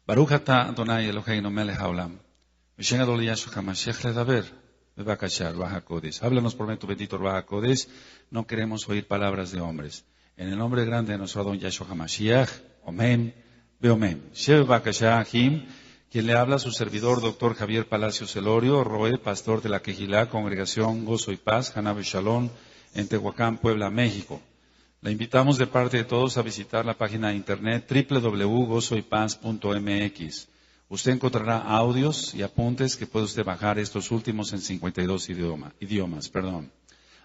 Baruch atah Adonai Eloheinu melech haolam. V'shen Adonai Yahshua HaMashiach ledaber. Bebakashar, Baja Kodesh. Háblanos por medio tu bendito Baja Kodesh. No queremos oír palabras de hombres. En el nombre grande de nuestro Adon Yahshua HaMashiach. Omen. Beomen. Sheb Bakashar Him. Quien le habla a su servidor, doctor Javier Palacios Elorio, Roe, pastor de la Quejilá, Congregación Gozo y Paz, Hanabe Shalom, en Tehuacán, Puebla, México. La invitamos de parte de todos a visitar la página de internet www.gozoypaz.mx. Usted encontrará audios y apuntes que puede usted bajar, estos últimos en 52 idiomas.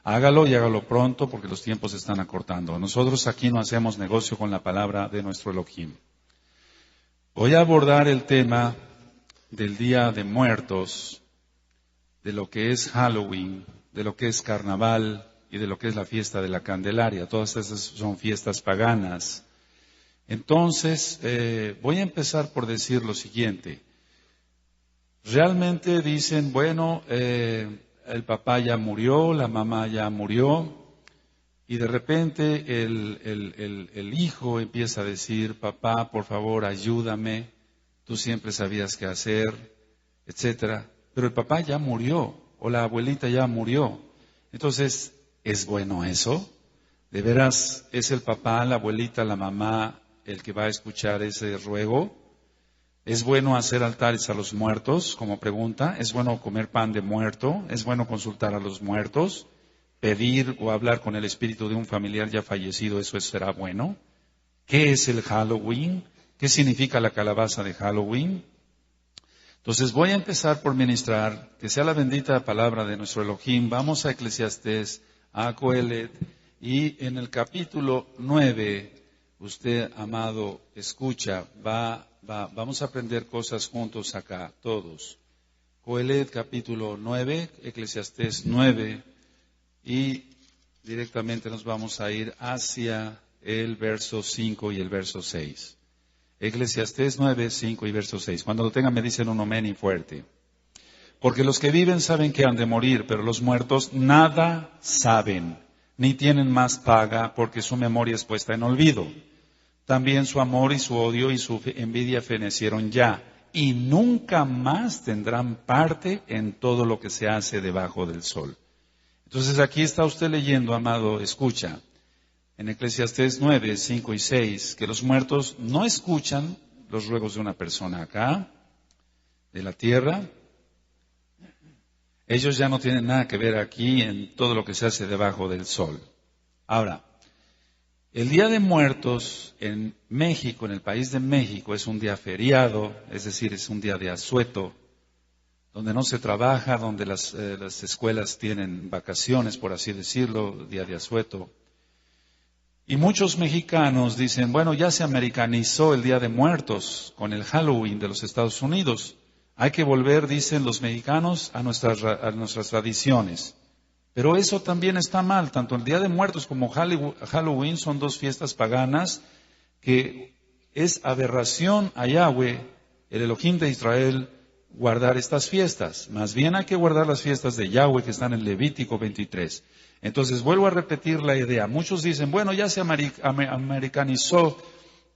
Hágalo y hágalo pronto porque los tiempos se están acortando. Nosotros aquí no hacemos negocio con la palabra de nuestro Elohim. Voy a abordar el tema del Día de Muertos, de lo que es Halloween, de lo que es Carnaval y de lo que es la fiesta de la Candelaria. Todas esas son fiestas paganas. Entonces, voy a empezar por decir lo siguiente. Realmente dicen, bueno, el papá ya murió, la mamá ya murió. Y de repente el hijo empieza a decir, papá, por favor, ayúdame, tú siempre sabías qué hacer, etcétera. Pero el papá ya murió, o la abuelita ya murió. Entonces, ¿es bueno eso? ¿De veras es el papá, la abuelita, la mamá el que va a escuchar ese ruego? ¿Es bueno hacer altares a los muertos, como pregunta? ¿Es bueno comer pan de muerto? ¿Es bueno consultar a los muertos? Pedir o hablar con el espíritu de un familiar ya fallecido, ¿eso será bueno? ¿Qué es el Halloween? ¿Qué significa la calabaza de Halloween? Entonces voy a empezar por ministrar, que sea la bendita palabra de nuestro Elohim. Vamos a Eclesiastés, a Coelet, y en el capítulo 9, usted, amado, escucha, vamos a aprender cosas juntos acá, todos. Coelet, capítulo 9, Eclesiastés 9, y directamente nos vamos a ir hacia el verso 5 y el verso 6. Eclesiastés 9, 5 y verso 6. Cuando lo tengan me dicen un amén y fuerte. Porque los que viven saben que han de morir, pero los muertos nada saben, ni tienen más paga, porque su memoria es puesta en olvido. También su amor y su odio y su envidia fenecieron ya, y nunca más tendrán parte en todo lo que se hace debajo del sol. Entonces aquí está usted leyendo, amado, escucha, en Eclesiastés 9, 5 y 6, que los muertos no escuchan los ruegos de una persona acá, de la tierra. Ellos ya no tienen nada que ver aquí en todo lo que se hace debajo del sol. Ahora, el Día de Muertos en México, en el país de México, es un día feriado, es decir, es un día de asueto, donde no se trabaja, donde las escuelas tienen vacaciones, por así decirlo, día de asueto. Y muchos mexicanos dicen, bueno, ya se americanizó el Día de Muertos con el Halloween de los Estados Unidos. Hay que volver, dicen los mexicanos, a nuestras tradiciones. Pero eso también está mal. Tanto el Día de Muertos como Halloween son dos fiestas paganas que es aberración a Yahweh, el Elohim de Israel, guardar estas fiestas. Más bien hay que guardar las fiestas de Yahweh que están en Levítico 23. Entonces vuelvo a repetir la idea. Muchos dicen, bueno, ya se americanizó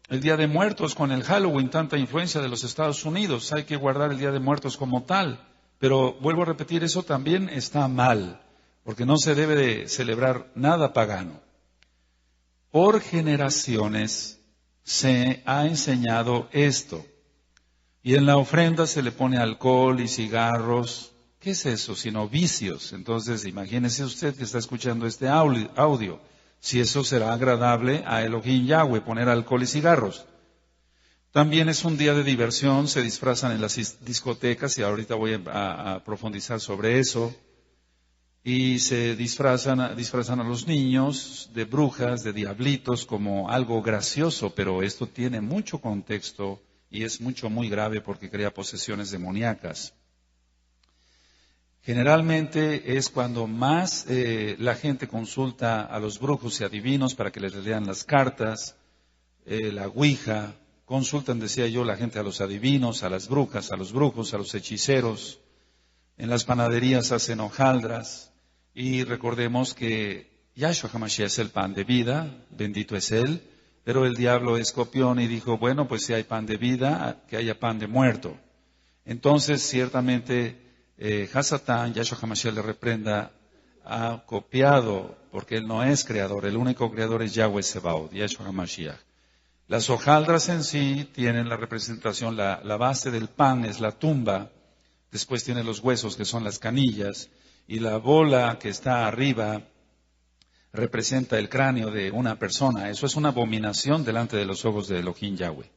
el Día de Muertos con el Halloween, tanta influencia de los Estados Unidos. Hay que guardar el Día de Muertos como tal. Pero vuelvo a repetir, eso también está mal, porque no se debe de celebrar nada pagano. Por generaciones se ha enseñado esto. Y en la ofrenda se le pone alcohol y cigarros. ¿Qué es eso? Sino vicios. Entonces, imagínese usted que está escuchando este audio. Si eso será agradable a Elohim Yahweh, poner alcohol y cigarros. También es un día de diversión, se disfrazan en las discotecas y ahorita voy a profundizar sobre eso. Y se disfrazan a los niños de brujas, de diablitos, como algo gracioso, pero esto tiene mucho contexto. Y es muy grave porque crea posesiones demoníacas. Generalmente es cuando más la gente consulta a los brujos y adivinos para que les lean las cartas, la ouija, consultan, decía yo, la gente a los adivinos, a las brujas, a los brujos, a los hechiceros. En las panaderías hacen hojaldras y recordemos que Yahshua HaMashiach es el pan de vida, bendito es Él. Pero el diablo es copión y dijo, bueno, pues si hay pan de vida, que haya pan de muerto. Entonces, ciertamente, Hasatán, Yahshua HaMashiach le reprenda, ha copiado, porque él no es creador, el único creador es Yahweh Sebaot, Yahshua HaMashiach. Las hojaldras en sí tienen la representación, la base del pan es la tumba, después tiene los huesos que son las canillas, y la bola que está arriba representa el cráneo de una persona. Eso es una abominación delante de los ojos de Elohim Yahweh.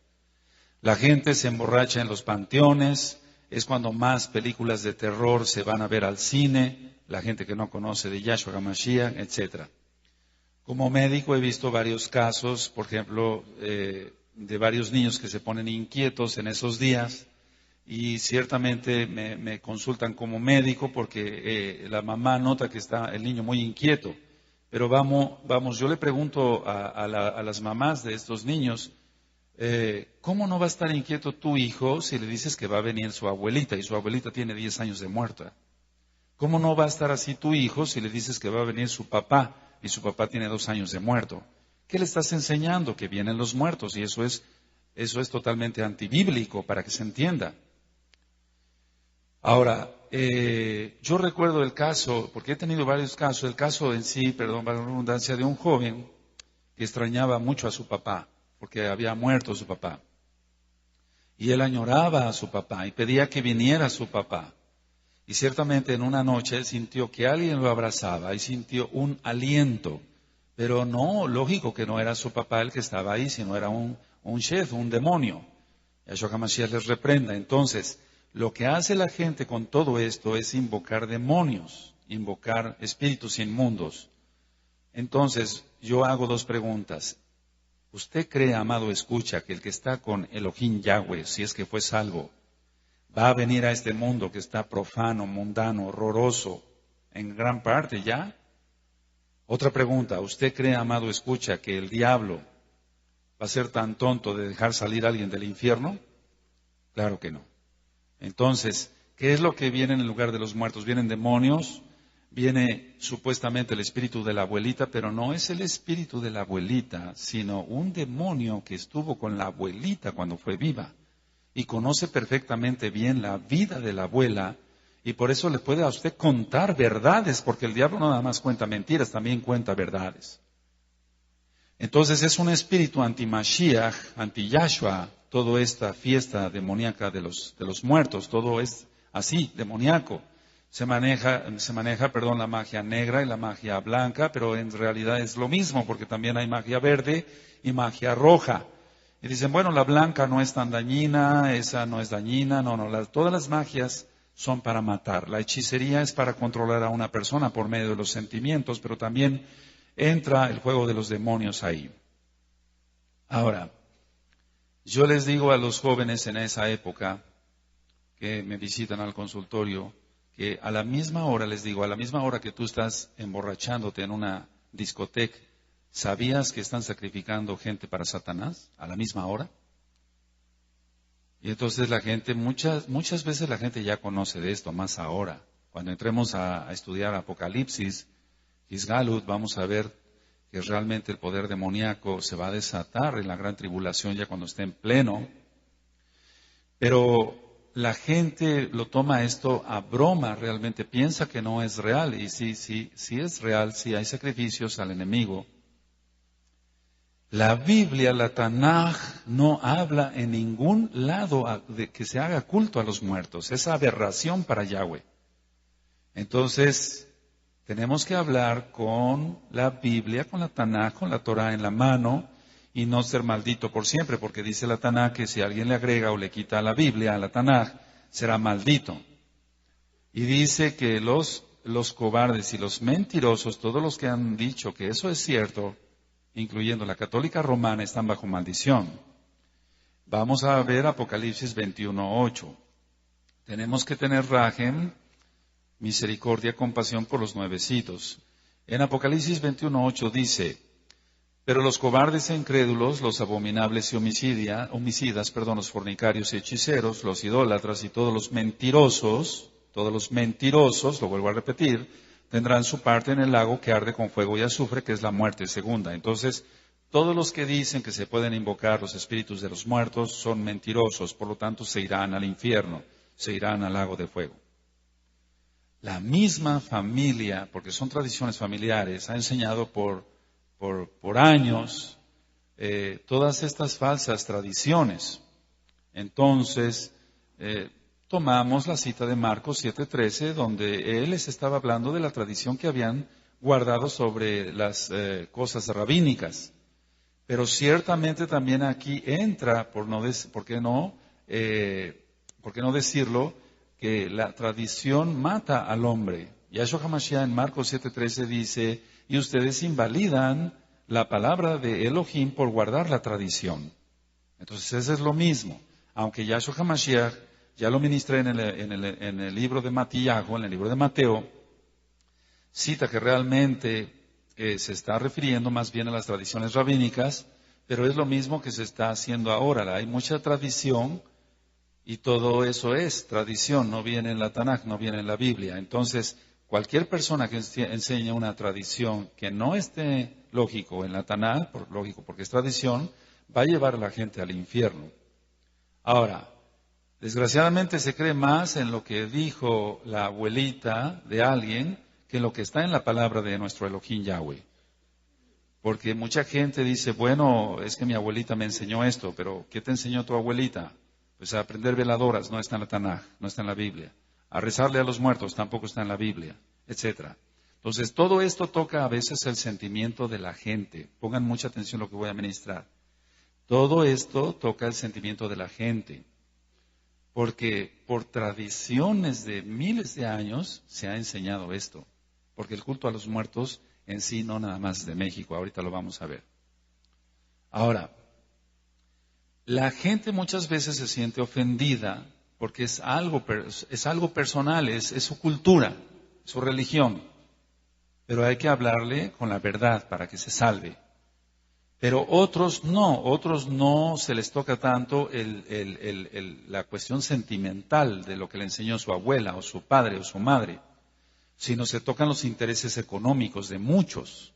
La gente se emborracha en los panteones, es cuando más películas de terror se van a ver al cine, la gente que no conoce de Yahshua HaMashiach, etc. Como médico he visto varios casos, por ejemplo, de varios niños que se ponen inquietos en esos días y ciertamente me consultan como médico porque la mamá nota que está el niño muy inquieto. Pero vamos, yo le pregunto a las mamás de estos niños, ¿cómo no va a estar inquieto tu hijo si le dices que va a venir su abuelita y su abuelita tiene 10 años de muerta? ¿Cómo no va a estar así tu hijo si le dices que va a venir su papá y su papá tiene 2 años de muerto? ¿Qué le estás enseñando? Que vienen los muertos y eso es totalmente antibíblico para que se entienda. Ahora, yo recuerdo el caso, porque he tenido varios casos, el caso en sí, perdón, para la redundancia, de un joven que extrañaba mucho a su papá, porque había muerto su papá. Y él añoraba a su papá y pedía que viniera su papá. Y ciertamente en una noche él sintió que alguien lo abrazaba y sintió un aliento. Pero no, lógico que no era su papá el que estaba ahí, sino era un chef, un demonio. Yahshua HaMashiach les reprenda. Entonces, lo que hace la gente con todo esto es invocar demonios, invocar espíritus inmundos. Entonces, yo hago 2 preguntas. ¿Usted cree, amado escucha, que el que está con Elohim Yahweh, si es que fue salvo, va a venir a este mundo que está profano, mundano, horroroso, en gran parte ya? Otra pregunta, ¿usted cree, amado escucha, que el diablo va a ser tan tonto de dejar salir a alguien del infierno? Claro que no. Entonces, ¿qué es lo que viene en el lugar de los muertos? Vienen demonios, viene supuestamente el espíritu de la abuelita, pero no es el espíritu de la abuelita, sino un demonio que estuvo con la abuelita cuando fue viva y conoce perfectamente bien la vida de la abuela y por eso le puede a usted contar verdades, porque el diablo no nada más cuenta mentiras, también cuenta verdades. Entonces es un espíritu anti-Mashiach, anti-Yahshua, toda esta fiesta demoníaca de los muertos, todo es así, demoníaco. Se maneja, la magia negra y la magia blanca, pero en realidad es lo mismo, porque también hay magia verde y magia roja. Y dicen, bueno, la blanca no es tan dañina, esa no es dañina, todas las magias son para matar. La hechicería es para controlar a una persona por medio de los sentimientos, pero también entra el juego de los demonios ahí. Ahora, yo les digo a los jóvenes en esa época que me visitan al consultorio, que a la misma hora, les digo, a la misma hora que tú estás emborrachándote en una discoteca, ¿sabías que están sacrificando gente para Satanás a la misma hora? Y entonces la gente, muchas veces la gente ya conoce de esto, más ahora. Cuando entremos a estudiar Apocalipsis, Isgalut, vamos a ver que realmente el poder demoníaco se va a desatar en la gran tribulación ya cuando esté en pleno. Pero la gente lo toma esto a broma, realmente piensa que no es real. Y sí es real, sí hay sacrificios al enemigo. La Biblia, la Tanaj, no habla en ningún lado de que se haga culto a los muertos. Es aberración para Yahweh. Entonces, tenemos que hablar con la Biblia, con la Tanaj, con la Torah en la mano y no ser maldito por siempre, porque dice la Tanaj que si alguien le agrega o le quita a la Biblia, a la Tanaj, será maldito. Y dice que los cobardes y los mentirosos, todos los que han dicho que eso es cierto, incluyendo la católica romana, están bajo maldición. Vamos a ver Apocalipsis 21:8. Tenemos que tener rajem, misericordia, compasión por los nuevecitos. En Apocalipsis 21:8 dice, pero los cobardes e incrédulos, los abominables y homicidas, los fornicarios y hechiceros, los idólatras y todos los mentirosos, lo vuelvo a repetir, tendrán su parte en el lago que arde con fuego y azufre, que es la muerte segunda. Entonces, Todos los que dicen que se pueden invocar los espíritus de los muertos son mentirosos, por lo tanto se irán al infierno, se irán al lago de fuego. La misma familia, porque son tradiciones familiares, ha enseñado por años todas estas falsas tradiciones. Entonces, tomamos la cita de Marcos 7:13, donde él les estaba hablando de la tradición que habían guardado sobre las cosas rabínicas. Pero ciertamente también aquí entra, ¿por qué no decirlo?, que la tradición mata al hombre. Yahshua HaMashiach en Marcos 7:13 dice, y ustedes invalidan la palabra de Elohim por guardar la tradición. Entonces eso es lo mismo. Aunque Yahshua HaMashiach, ya lo ministré en el libro de Matías, en el libro de Mateo, cita que realmente se está refiriendo más bien a las tradiciones rabínicas, pero es lo mismo que se está haciendo ahora. Hay mucha tradición y todo eso es tradición, no viene en la Tanaj, no viene en la Biblia. Entonces, cualquier persona que enseñe una tradición que no esté lógico en la Tanaj, lógico porque es tradición, va a llevar a la gente al infierno. Ahora, desgraciadamente se cree más en lo que dijo la abuelita de alguien que en lo que está en la palabra de nuestro Elohim Yahweh. Porque mucha gente dice, bueno, es que mi abuelita me enseñó esto, pero ¿qué te enseñó tu abuelita? Pues a aprender veladoras, no está en la Tanaj, no está en la Biblia. A rezarle a los muertos, tampoco está en la Biblia, etc. Entonces, todo esto toca a veces el sentimiento de la gente. Pongan mucha atención a lo que voy a ministrar. Todo esto toca el sentimiento de la gente. Porque por tradiciones de miles de años se ha enseñado esto. Porque el culto a los muertos en sí no nada más de México, ahorita lo vamos a ver. Ahora, la gente muchas veces se siente ofendida porque es algo personal, es su cultura, su religión. Pero hay que hablarle con la verdad para que se salve. Pero otros no se les toca tanto la cuestión sentimental de lo que le enseñó su abuela o su padre o su madre, sino se tocan los intereses económicos de muchos,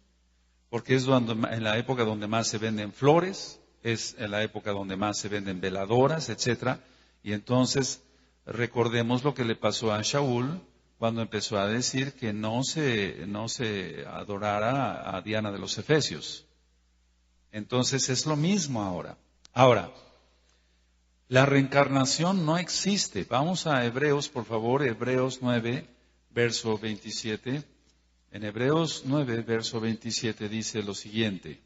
porque es en la época donde más se venden flores, es en la época donde más se venden veladoras, etc. Y entonces recordemos lo que le pasó a Shaul cuando empezó a decir que no se adorara a Diana de los Efesios. Entonces es lo mismo ahora. Ahora, la reencarnación no existe. Vamos a Hebreos, por favor, Hebreos 9, verso 27. En Hebreos 9, verso 27 dice lo siguiente.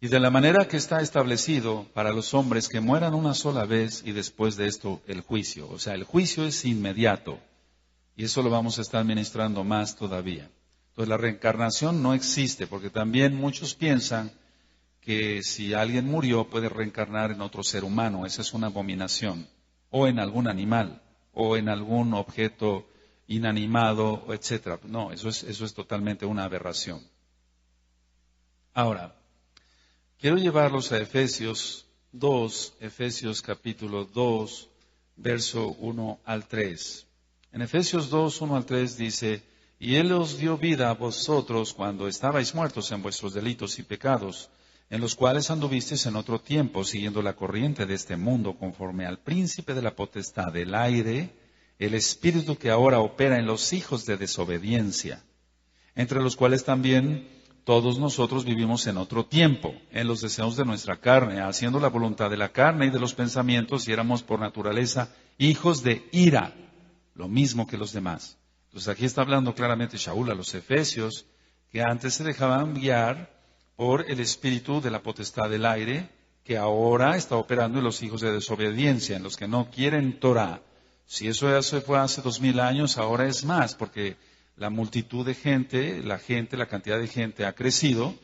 Y de la manera que está establecido para los hombres que mueran una sola vez y después de esto el juicio. O sea, el juicio es inmediato. Y eso lo vamos a estar ministrando más todavía. Entonces la reencarnación no existe porque también muchos piensan que si alguien murió puede reencarnar en otro ser humano. Esa es una abominación. O en algún animal. O en algún objeto inanimado, etc. No, eso es totalmente una aberración. Ahora, quiero llevarlos a Efesios 2, Efesios capítulo 2, verso 1 al 3. En Efesios 2, 1 al 3 dice, y Él os dio vida a vosotros cuando estabais muertos en vuestros delitos y pecados, en los cuales anduvisteis en otro tiempo, siguiendo la corriente de este mundo, conforme al príncipe de la potestad del aire, el espíritu que ahora opera en los hijos de desobediencia, entre los cuales también todos nosotros vivimos en otro tiempo, en los deseos de nuestra carne, haciendo la voluntad de la carne y de los pensamientos, y éramos por naturaleza hijos de ira, lo mismo que los demás. Entonces aquí está hablando claramente Shaul a los efesios, que antes se dejaban guiar por el espíritu de la potestad del aire, que ahora está operando en los hijos de desobediencia, en los que no quieren Torah. Si eso ya se fue hace 2000 años, ahora es más, porque la multitud de gente, la cantidad de gente ha crecido,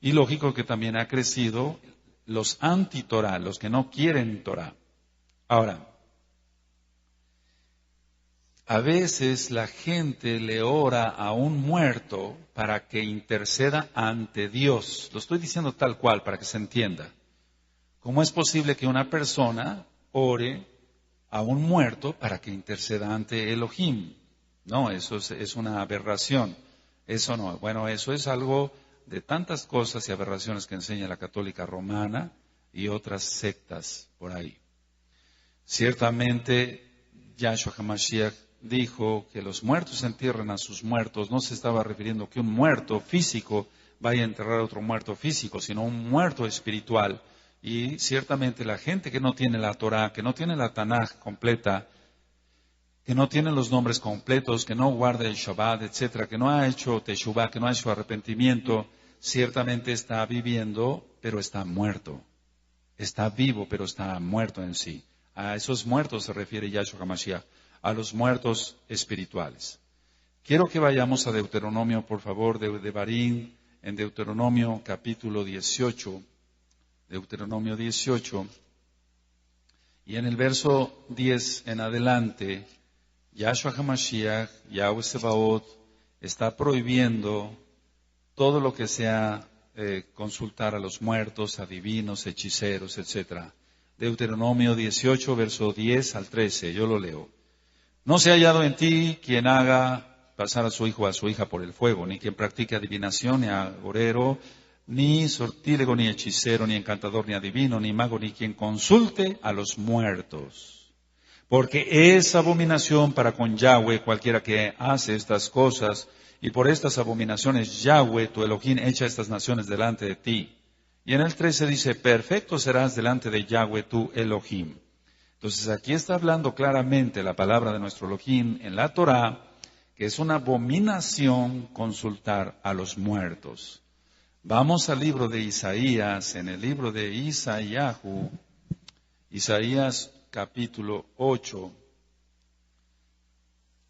y lógico que también ha crecido los anti-Torah, los que no quieren Torah. Ahora, a veces la gente le ora a un muerto para que interceda ante Dios. Lo estoy diciendo tal cual para que se entienda. ¿Cómo es posible que una persona ore a un muerto para que interceda ante Elohim? No, eso es una aberración. Eso no. Bueno, eso es algo de tantas cosas y aberraciones que enseña la católica romana y otras sectas por ahí. Ciertamente, Yahshua HaMashiach dijo que los muertos entierran a sus muertos. No se estaba refiriendo que un muerto físico vaya a enterrar a otro muerto físico, sino un muerto espiritual. Y ciertamente la gente que no tiene la Torah, que no tiene la Tanaj completa, que no tiene los nombres completos, que no guarda el Shabbat, etcétera, que no ha hecho Teshuvah, que no ha hecho arrepentimiento, ciertamente está viviendo, pero está muerto. Está vivo, pero está muerto en sí. A esos muertos se refiere Yahshua HaMashiach, a los muertos espirituales. Quiero que vayamos a Deuteronomio, por favor, de Devarim, en Deuteronomio capítulo 18, Deuteronomio 18, y en el verso 10 en adelante, Yahshua HaMashiach, Yahweh Sebaot, está prohibiendo todo lo que sea consultar a los muertos, adivinos, hechiceros, etc. Deuteronomio 18, verso 10 al 13, yo lo leo. No se ha hallado en ti quien haga pasar a su hijo o a su hija por el fuego, ni quien practique adivinación, ni agorero, ni sortílego, ni hechicero, ni encantador, ni adivino, ni mago, ni quien consulte a los muertos. Porque es abominación para con Yahweh cualquiera que hace estas cosas, y por estas abominaciones Yahweh, tu Elohim, echa estas naciones delante de ti. Y en el 13 dice, perfecto serás delante de Yahweh, tu Elohim. Entonces aquí está hablando claramente la palabra de nuestro Elohim en la Torah, que es una abominación consultar a los muertos. Vamos al libro de Isaías, en el libro de Isaíahu, Isaías capítulo 8,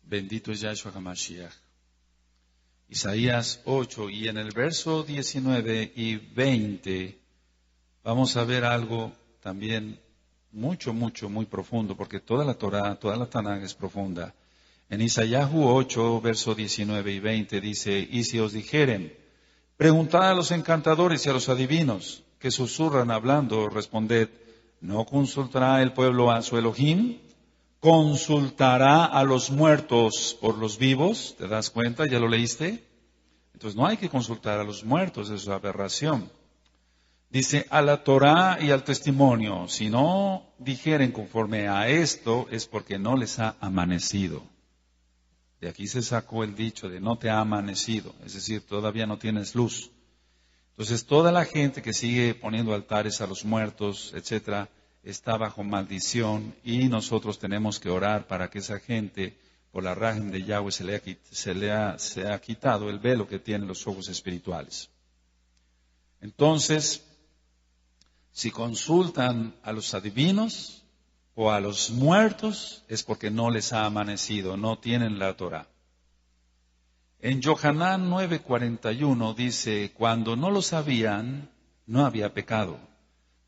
bendito es Yahshua HaMashiach. Isaías 8, y en el verso 19 y 20 vamos a ver algo también muy profundo, porque toda la Torah, toda la Tanaj es profunda. En Isaíahu 8, verso 19 y 20 dice, y si os dijeren, preguntad a los encantadores y a los adivinos, que susurran hablando, responded, ¿no consultará el pueblo a su Elohim? ¿Consultará a los muertos por los vivos? ¿Te das cuenta? ¿Ya lo leíste? Entonces no hay que consultar a los muertos, es una aberración. Dice, a la Torah y al testimonio, si no dijeren conforme a esto, es porque no les ha amanecido. De aquí se sacó el dicho de no te ha amanecido, es decir, todavía no tienes luz. Entonces toda la gente que sigue poniendo altares a los muertos, etcétera, está bajo maldición y nosotros tenemos que orar para que esa gente, por la rajem de Yahweh, se ha quitado el velo que tienen los ojos espirituales. Entonces, si consultan a los adivinos o a los muertos, es porque no les ha amanecido, no tienen la Torah. En Yohanan 9:41 dice, cuando no lo sabían, no había pecado.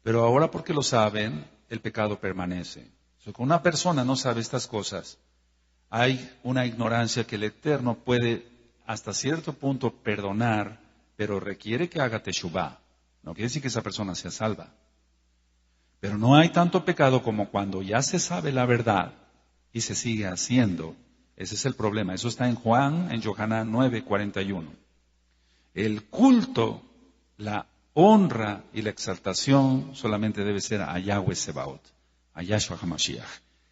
Pero ahora porque lo saben, el pecado permanece. Cuando una persona no sabe estas cosas, hay una ignorancia que el Eterno puede hasta cierto punto perdonar, pero requiere que haga teshuvah. No quiere decir que esa persona sea salva. Pero no hay tanto pecado como cuando ya se sabe la verdad y se sigue haciendo. Ese es el problema. Eso está en Yohanan 9:41. El culto, la honra y la exaltación solamente debe ser a Yahweh Sebaot, a Yahshua HaMashiach,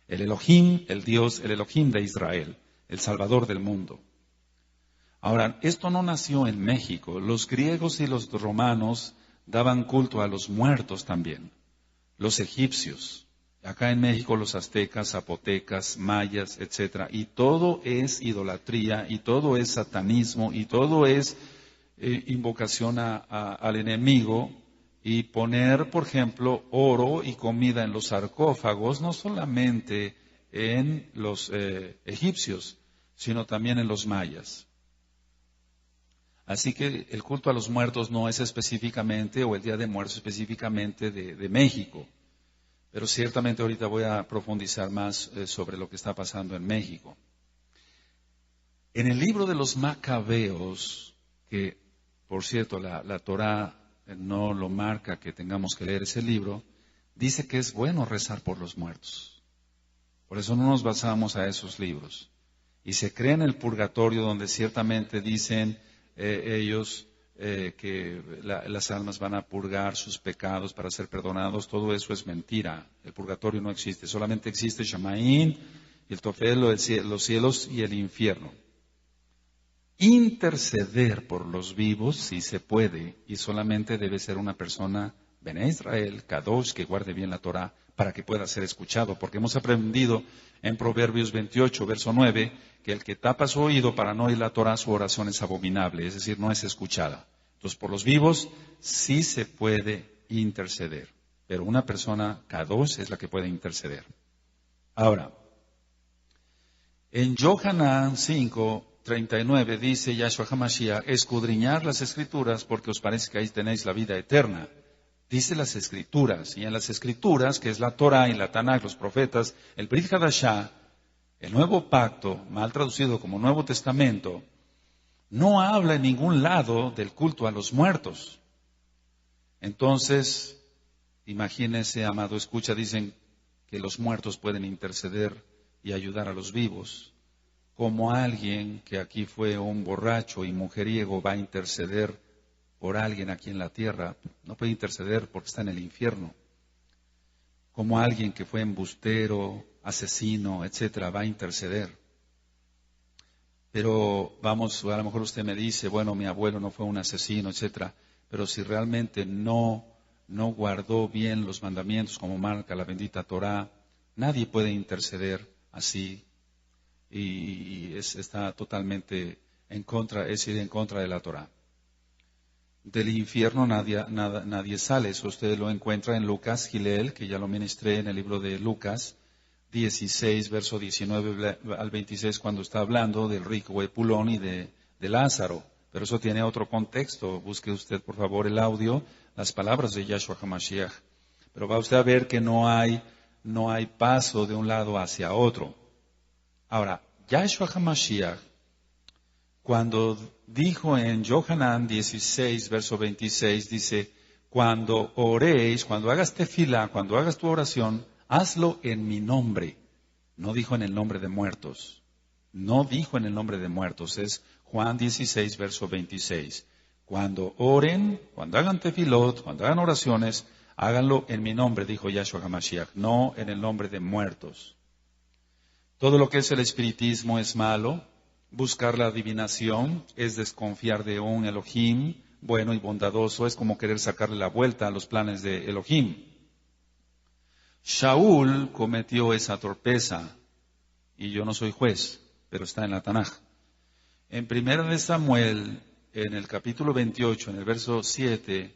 el Elohim, el Dios, el Elohim de Israel, el Salvador del mundo. Ahora, esto no nació en México. Los griegos y los romanos daban culto a los muertos también. Los egipcios, acá en México los aztecas, zapotecas, mayas, etcétera, y todo es idolatría, y todo es satanismo, y todo es invocación al enemigo, y poner, por ejemplo, oro y comida en los sarcófagos, no solamente en los egipcios, sino también en los mayas. Así que el culto a los muertos no es específicamente, o el Día de Muertos específicamente de México. Pero ciertamente ahorita voy a profundizar más sobre lo que está pasando en México. En el libro de los Macabeos, que por cierto la Torah no lo marca que tengamos que leer ese libro, dice que es bueno rezar por los muertos. Por eso no nos basamos a esos libros. Y se cree en el purgatorio donde ciertamente dicen ellos, que las almas van a purgar sus pecados para ser perdonados, todo eso es mentira. El purgatorio no existe, solamente existe Shamaín, el Tofel, los cielos y el infierno. Interceder por los vivos sí se puede, y solamente debe ser una persona Bené Israel, Kadosh, que guarde bien la Torah, para que pueda ser escuchado, porque hemos aprendido en Proverbios 28, verso 9, que el que tapa su oído para no oír la Torah, su oración es abominable, es decir, no es escuchada. Entonces, por los vivos sí se puede interceder, pero una persona Kadosh es la que puede interceder. Ahora, en Yohanan 5:39 dice Yahshua HaMashiach, escudriñar las Escrituras porque os parece que ahí tenéis la vida eterna. Dice las Escrituras, y en las Escrituras, que es la Torah y la Tanakh, los profetas, el Brit Hadashah, el Nuevo Pacto, mal traducido como Nuevo Testamento, no habla en ningún lado del culto a los muertos. Entonces, imagínense, amado escucha, dicen que los muertos pueden interceder y ayudar a los vivos. Como alguien que aquí fue un borracho y mujeriego va a interceder por alguien aquí en la tierra, no puede interceder porque está en el infierno. Como alguien que fue embustero, asesino, etcétera, va a interceder. Pero vamos, a lo mejor usted me dice, bueno, mi abuelo no fue un asesino, etcétera, pero si realmente no guardó bien los mandamientos como marca la bendita Torah, nadie puede interceder así y está totalmente en contra, es ir en contra de la Torah. Del infierno nadie sale, eso usted lo encuentra en Lucas, Gilel, que ya lo ministré en el libro de Lucas 16, verso 19 al 26, cuando está hablando del rico Epulón y de Lázaro. Pero eso tiene otro contexto. Busque usted, por favor, el audio, las palabras de Yahshua HaMashiach. Pero va usted a ver que no hay paso de un lado hacia otro. Ahora, Yahshua HaMashiach, cuando dijo en Yohanan 16, verso 26, dice, cuando oréis, cuando hagas tefilá, cuando hagas tu oración, hazlo en mi nombre. No dijo en el nombre de muertos. No dijo en el nombre de muertos. Es Juan 16, verso 26. Cuando oren, cuando hagan tefilot, cuando hagan oraciones, háganlo en mi nombre, dijo Yahshua HaMashiach, no en el nombre de muertos. Todo lo que es el espiritismo es malo. Buscar la adivinación es desconfiar de un Elohim bueno y bondadoso. Es como querer sacarle la vuelta a los planes de Elohim. Shaul cometió esa torpeza, y yo no soy juez, pero está en la Tanaj. En 1 de Samuel, en el capítulo 28, en el verso 7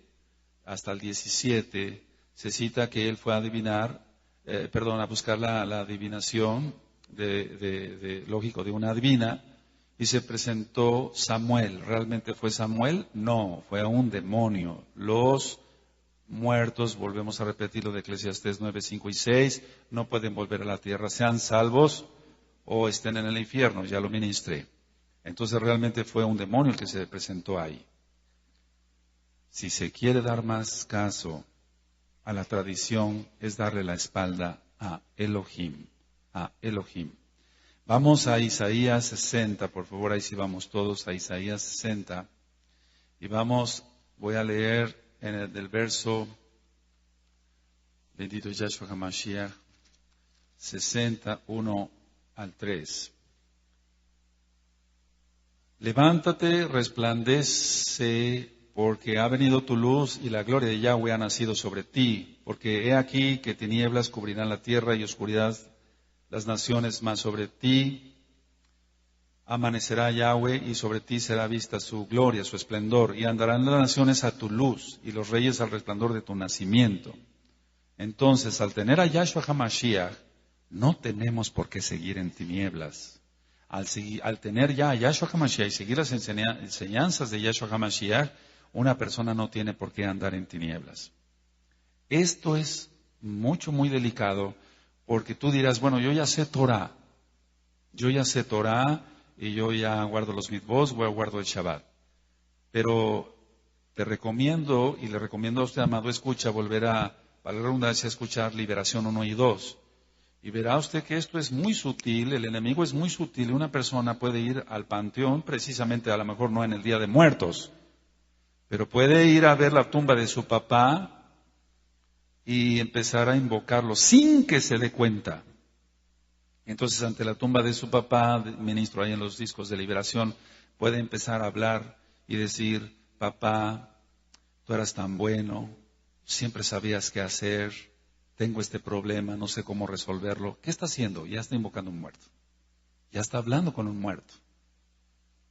hasta el 17, se cita que él fue a a buscar la adivinación, lógico, de una adivina, y se presentó Samuel. ¿Realmente fue Samuel? No, fue un demonio. Los muertos, volvemos a repetirlo de Eclesiastés 9, 5 y 6, no pueden volver a la tierra, sean salvos o estén en el infierno, ya lo ministré. Entonces realmente fue un demonio el que se presentó ahí. Si se quiere dar más caso a la tradición, es darle la espalda a Elohim, a Elohim. Vamos a Isaías 60, por favor, ahí sí vamos todos a Isaías 60. Y voy a leer del verso, bendito Yahshua HaMashiach, 61 al 3. Levántate, resplandece, porque ha venido tu luz y la gloria de Yahweh ha nacido sobre ti. Porque he aquí que tinieblas cubrirán la tierra y oscuridad las naciones, mas sobre ti amanecerá Yahweh y sobre ti será vista su gloria, su esplendor, y andarán las naciones a tu luz y los reyes al resplandor de tu nacimiento. Entonces, al tener a Yahshua HaMashiach, no tenemos por qué seguir en tinieblas. Al tener ya a Yahshua HaMashiach y seguir las enseñanzas de Yahshua HaMashiach, una persona no tiene por qué andar en tinieblas. Esto es muy delicado, porque tú dirás, bueno, yo ya sé Torah y yo ya guardo los mitvot, guardo el Shabbat. Pero te recomiendo, y le recomiendo a usted, amado escucha, volver a la redundancia, a escuchar Liberación 1 y 2. Y verá usted que esto es muy sutil, el enemigo es muy sutil, una persona puede ir al panteón, precisamente a lo mejor no en el Día de Muertos, Pero puede ir a ver la tumba de su papá y empezar a invocarlo sin que se dé cuenta. Entonces, ante la tumba de su papá, ministro ahí en los discos de liberación, puede empezar a hablar y decir: papá, tú eras tan bueno, siempre sabías qué hacer, tengo este problema, no sé cómo resolverlo. ¿Qué está haciendo? Ya está invocando a un muerto. Ya está hablando con un muerto.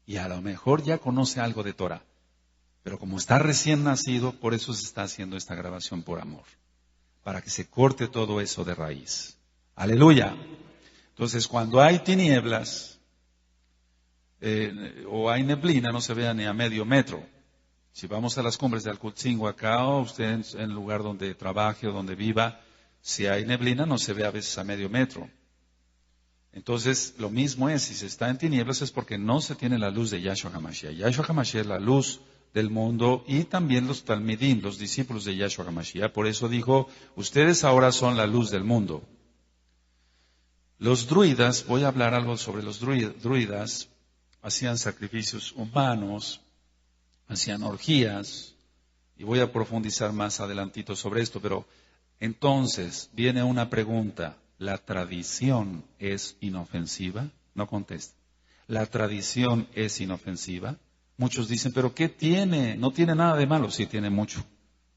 Y a lo mejor ya conoce algo de Torah. Pero como está recién nacido, por eso se está haciendo esta grabación por amor. Para que se corte todo eso de raíz. Aleluya. Entonces, cuando hay tinieblas o hay neblina, no se vea ni a medio metro. Si vamos a las cumbres de Alcutzingo acá, o usted en el lugar donde trabaje o donde viva, si hay neblina, no se ve a veces a medio metro. Entonces, lo mismo es, si se está en tinieblas es porque no se tiene la luz de Yahshua HaMashiach. Yahshua HaMashiach es la luz del mundo y también los talmidim, los discípulos de Yahshua HaMashiach. Por eso dijo, ustedes ahora son la luz del mundo. Los druidas, voy a hablar algo sobre los druidas, hacían sacrificios humanos, hacían orgías, y voy a profundizar más adelantito sobre esto, pero entonces viene una pregunta. ¿La tradición es inofensiva? No contesta. ¿La tradición es inofensiva? Muchos dicen, ¿pero qué tiene? No tiene nada de malo. Sí, tiene mucho,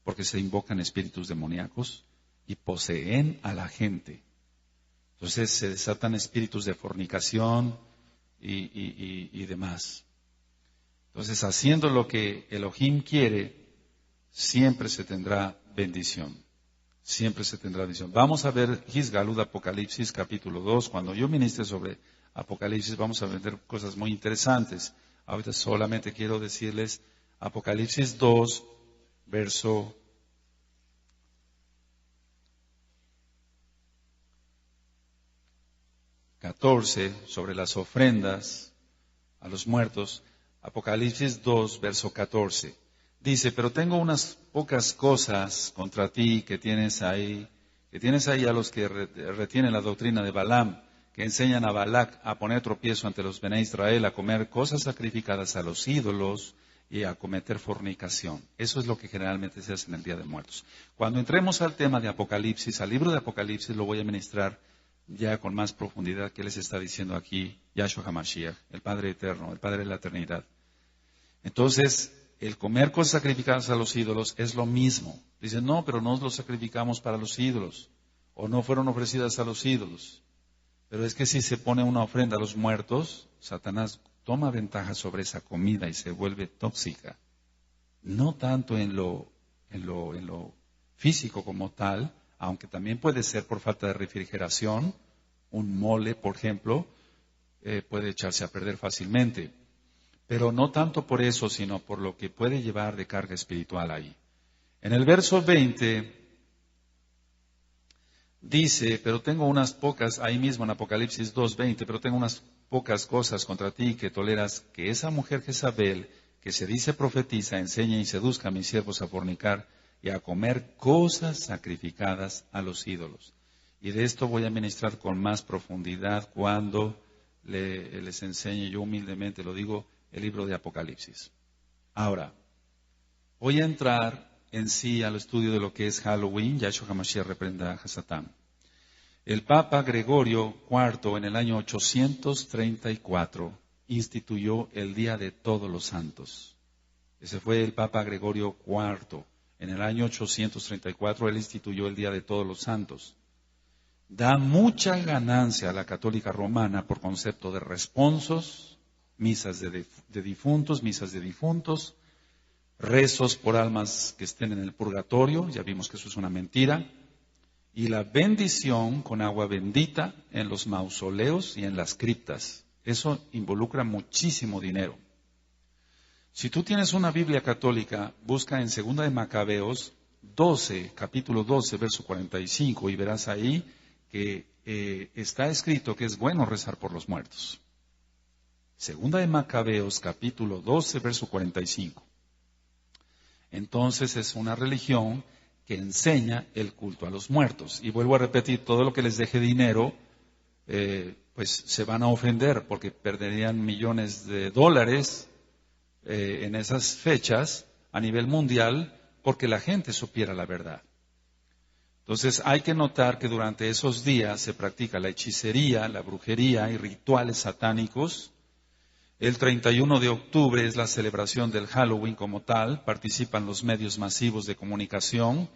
porque se invocan espíritus demoníacos y poseen a la gente. Entonces se desatan espíritus de fornicación y demás. Entonces, haciendo lo que Elohim quiere, siempre se tendrá bendición. Siempre se tendrá bendición. Vamos a ver Gisgalud Apocalipsis capítulo 2. Cuando yo ministre sobre Apocalipsis vamos a ver cosas muy interesantes. Ahorita solamente quiero decirles Apocalipsis 2, verso 14, sobre las ofrendas a los muertos. Apocalipsis 2, verso 14. Dice, pero tengo unas pocas cosas contra ti que tienes ahí a los que retienen la doctrina de Balaam, que enseñan a Balac a poner tropiezo ante los Bene Israel, a comer cosas sacrificadas a los ídolos y a cometer fornicación. Eso es lo que generalmente se hace en el Día de Muertos. Cuando entremos al tema de Apocalipsis, al libro de Apocalipsis, lo voy a ministrar ya con más profundidad que les está diciendo aquí Yahshua HaMashiach, el Padre Eterno, el Padre de la Eternidad. Entonces, el comer cosas sacrificadas a los ídolos es lo mismo. Dicen, no, pero no los sacrificamos para los ídolos, o no fueron ofrecidas a los ídolos. Pero es que si se pone una ofrenda a los muertos, Satanás toma ventaja sobre esa comida y se vuelve tóxica. No tanto en lo físico como tal, aunque también puede ser por falta de refrigeración. Un mole, por ejemplo, puede echarse a perder fácilmente. Pero no tanto por eso, sino por lo que puede llevar de carga espiritual ahí. En el verso 20 dice, pero tengo unas pocas, ahí mismo en Apocalipsis 2:20, pero tengo unas pocas cosas contra ti que toleras que esa mujer Jezabel, que se dice profetiza, enseña y seduzca a mis siervos a fornicar y a comer cosas sacrificadas a los ídolos. Y de esto voy a ministrar con más profundidad cuando les enseñe, yo humildemente lo digo, el libro de Apocalipsis. Ahora, voy a entrar en sí al estudio de lo que es Halloween. Yahshua HaMashiach reprenda a Satán. El Papa Gregorio IV en el año 834 instituyó el Día de Todos los Santos. Ese fue el Papa Gregorio IV. En el año 834 él instituyó el Día de Todos los Santos. Da mucha ganancia a la católica romana por concepto de responsos, misas de difuntos, rezos por almas que estén en el purgatorio, ya vimos que eso es una mentira, y la bendición con agua bendita en los mausoleos y en las criptas. Eso involucra muchísimo dinero. Si tú tienes una Biblia católica, busca en 2 de Macabeos 12, capítulo 12, verso 45, y verás ahí que está escrito que es bueno rezar por los muertos. 2 de Macabeos, capítulo 12, verso 45. Entonces es una religión que enseña el culto a los muertos. Y vuelvo a repetir, todo lo que les deje dinero, pues se van a ofender porque perderían millones de dólares en esas fechas a nivel mundial porque la gente supiera la verdad. Entonces hay que notar que durante esos días se practica la hechicería, la brujería y rituales satánicos. El 31 de octubre es la celebración del Halloween como tal, participan los medios masivos de comunicación,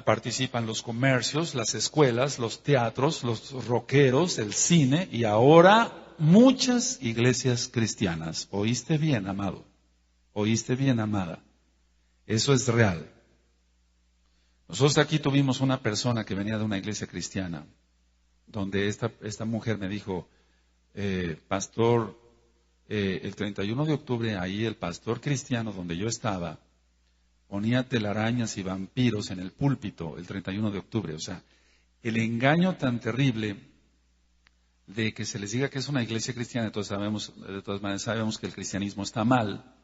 participan los comercios, las escuelas, los teatros, los rockeros, el cine y ahora muchas iglesias cristianas. ¿Oíste bien, amado? ¿Oíste bien, amada? Eso es real. Nosotros aquí tuvimos una persona que venía de una iglesia cristiana, donde esta mujer me dijo, pastor, el 31 de octubre ahí el pastor cristiano donde yo estaba ponía telarañas y vampiros en el púlpito el 31 de octubre. O sea, el engaño tan terrible de que se les diga que es una iglesia cristiana, de todas maneras sabemos que el cristianismo está mal,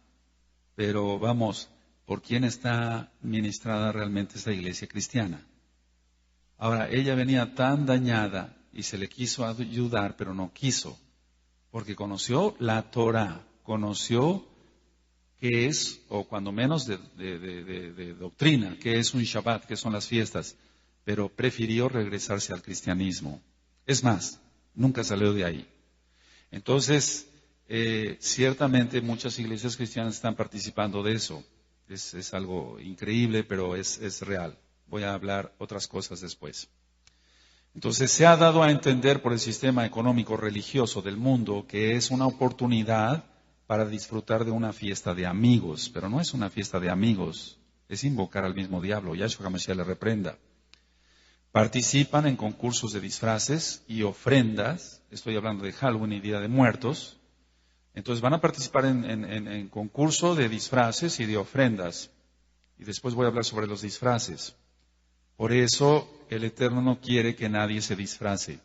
pero vamos, ¿por quién está ministrada realmente esta iglesia cristiana? Ahora, ella venía tan dañada y se le quiso ayudar, pero no quiso, porque conoció la Torah, conoció qué es, o cuando menos de doctrina, qué es un Shabbat, qué son las fiestas, pero prefirió regresarse al cristianismo. Es más, nunca salió de ahí. Entonces, ciertamente muchas iglesias cristianas están participando de eso. Es algo increíble, pero es real. Voy a hablar otras cosas después. Entonces, se ha dado a entender por el sistema económico religioso del mundo que es una oportunidad para disfrutar de una fiesta de amigos, pero no es una fiesta de amigos, es invocar al mismo diablo. Yahshua HaMashiach le reprenda. Participan en concursos de disfraces y ofrendas, estoy hablando de Halloween y Día de Muertos. Entonces van a participar en concurso de disfraces y de ofrendas. Y después voy a hablar sobre los disfraces. Por eso el Eterno no quiere que nadie se disfrace.